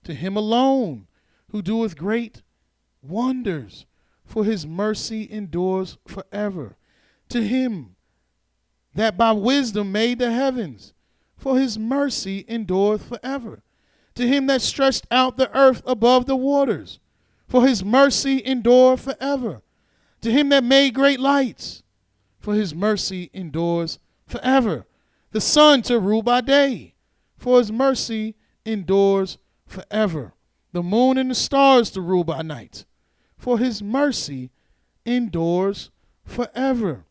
To him alone who doeth great wonders, for his mercy endures forever. To him that by wisdom made the heavens, for his mercy endureth forever. To him that stretched out the earth above the waters, for his mercy endureth forever. To him that made great lights, for his mercy endures forever. The sun to rule by day, for his mercy endures forever. The moon and the stars to rule by night, for his mercy endures forever.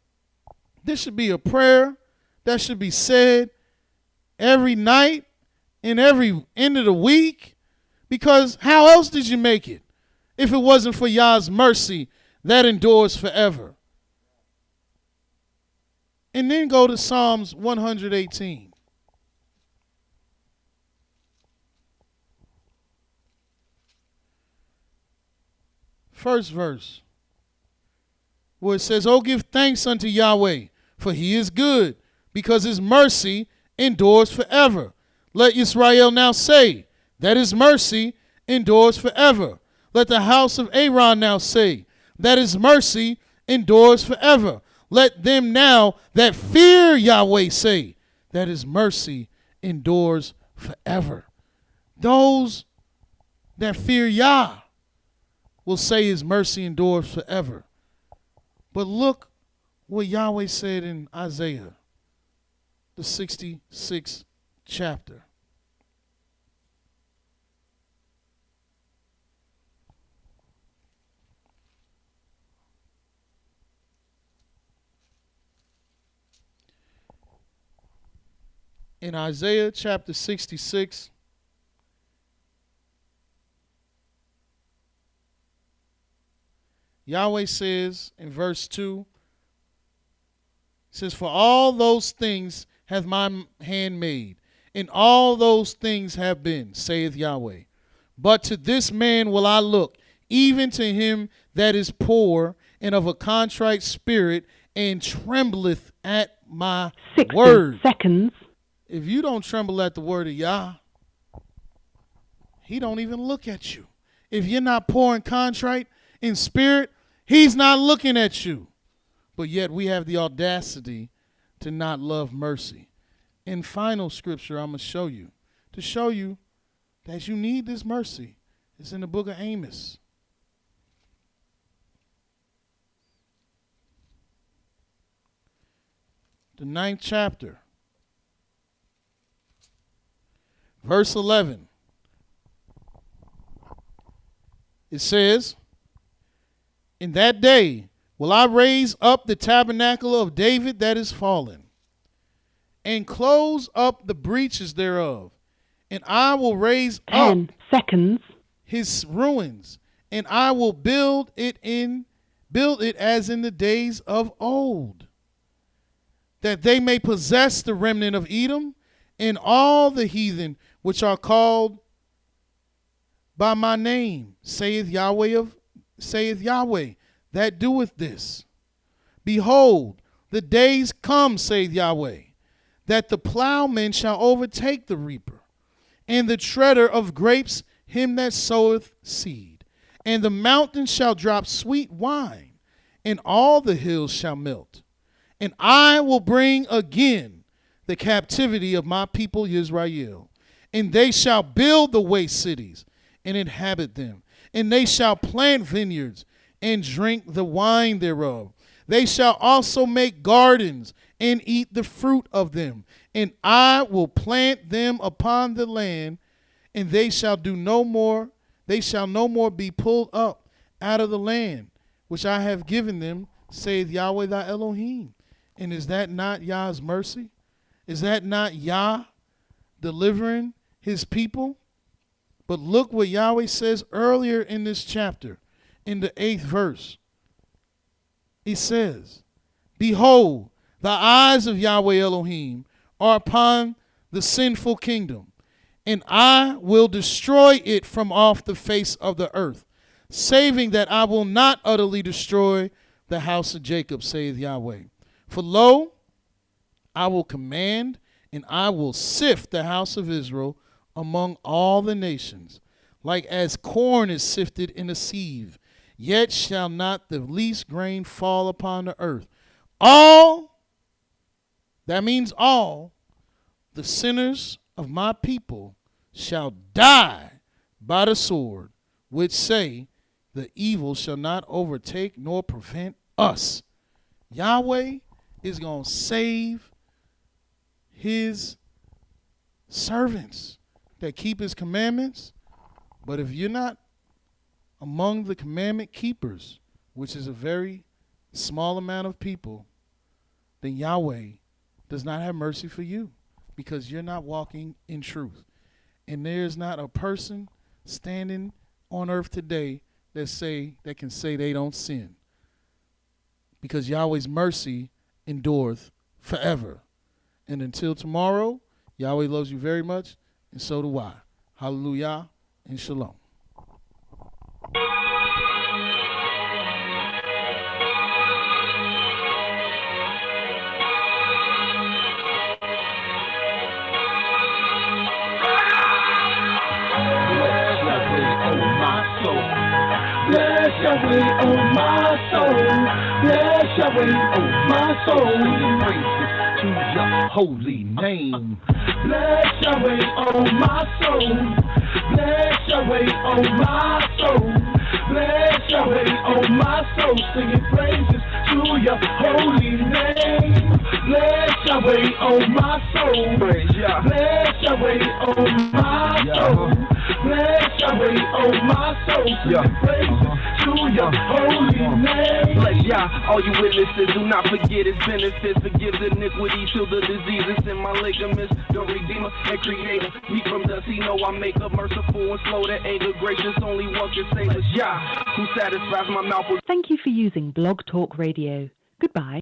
This should be a prayer that should be said every night and every end of the week, because how else did you make it if it wasn't for Yah's mercy that endures forever? And then go to Psalms 118. First verse, where it says, oh, give thanks unto Yahweh, for he is good, because his mercy endures forever. Let Israel now say that his mercy endures forever. Let the house of Aaron now say that his mercy endures forever. Let them now that fear Yahweh say that his mercy endures forever. Those that fear Yah will say his mercy endures forever. But look what Yahweh said in Isaiah, the 66th chapter. In Isaiah chapter 66, Yahweh says in verse 2, it says, for all those things hath my hand made, and all those things have been, saith Yahweh. But to this man will I look, even to him that is poor and of a contrite spirit, and trembleth at my 60 word. seconds. If you don't tremble at the word of Yah, he don't even look at you. If you're not poor and contrite in spirit, he's not looking at you. But yet we have the audacity to not love mercy. In final scripture, I'm going to show you that you need this mercy. It's in the book of Amos. The 9th chapter. Verse 11. It says, in that day will I raise up the tabernacle of David that is fallen, and close up the breaches thereof, and I will raise 10 up seconds. his ruins, and I will build it as in the days of old, that they may possess the remnant of Edom, and all the heathen which are called by my name, saith Yahweh that doeth this. Behold, the days come, saith Yahweh, that the plowman shall overtake the reaper, and the treader of grapes him that soweth seed. And the mountains shall drop sweet wine, and all the hills shall melt. And I will bring again the captivity of my people Israel, and they shall build the waste cities and inhabit them, and they shall plant vineyards and drink the wine thereof. They shall also make gardens and eat the fruit of them. And I will plant them upon the land, and they shall no more be pulled up out of the land which I have given them, saith Yahweh thy Elohim. And is that not Yah's mercy? Is that not Yah delivering his people? But look what Yahweh says earlier in this chapter, in the 8th verse. He says, behold, the eyes of Yahweh Elohim are upon the sinful kingdom, and I will destroy it from off the face of the earth, saving that I will not utterly destroy the house of Jacob, saith Yahweh. For lo, I will command, and I will sift the house of Israel among all the nations, like as corn is sifted in a sieve. Yet shall not the least grain fall upon the earth. All, that means all, the sinners of my people shall die by the sword, which say, the evil shall not overtake nor prevent us. Yahweh is going to save his servants that keep his commandments. But if you're not among the commandment keepers, which is a very small amount of people, then Yahweh does not have mercy for you, because you're not walking in truth. And there's not a person standing on earth today that can say they don't sin, because Yahweh's mercy endureth forever. And until tomorrow, Yahweh loves you very much, and so do I. Hallelujah and shalom. Bless Yahweh, oh my soul. Bless Yahweh, oh my soul. Sing praises to your holy name. Bless Yahweh, oh my soul. Bless Yahweh, oh my soul. Bless Yahweh, oh my soul. Singing praises to your holy name. Bless Yahweh, oh my soul. Bless Yahweh, oh my soul. Bless Yahweh, oh my soul. Singing praises to your holy name. Bless Yah, all you witnesses, do not forget his benefits. Forgive the iniquity till the diseases in my ligaments. The Redeemer and Creator, me from dust, he know I make up, merciful and slow to anger, gracious. Only one can save us, Yah, who satisfies my mouth with. Thank you for using Blog Talk Radio. Goodbye.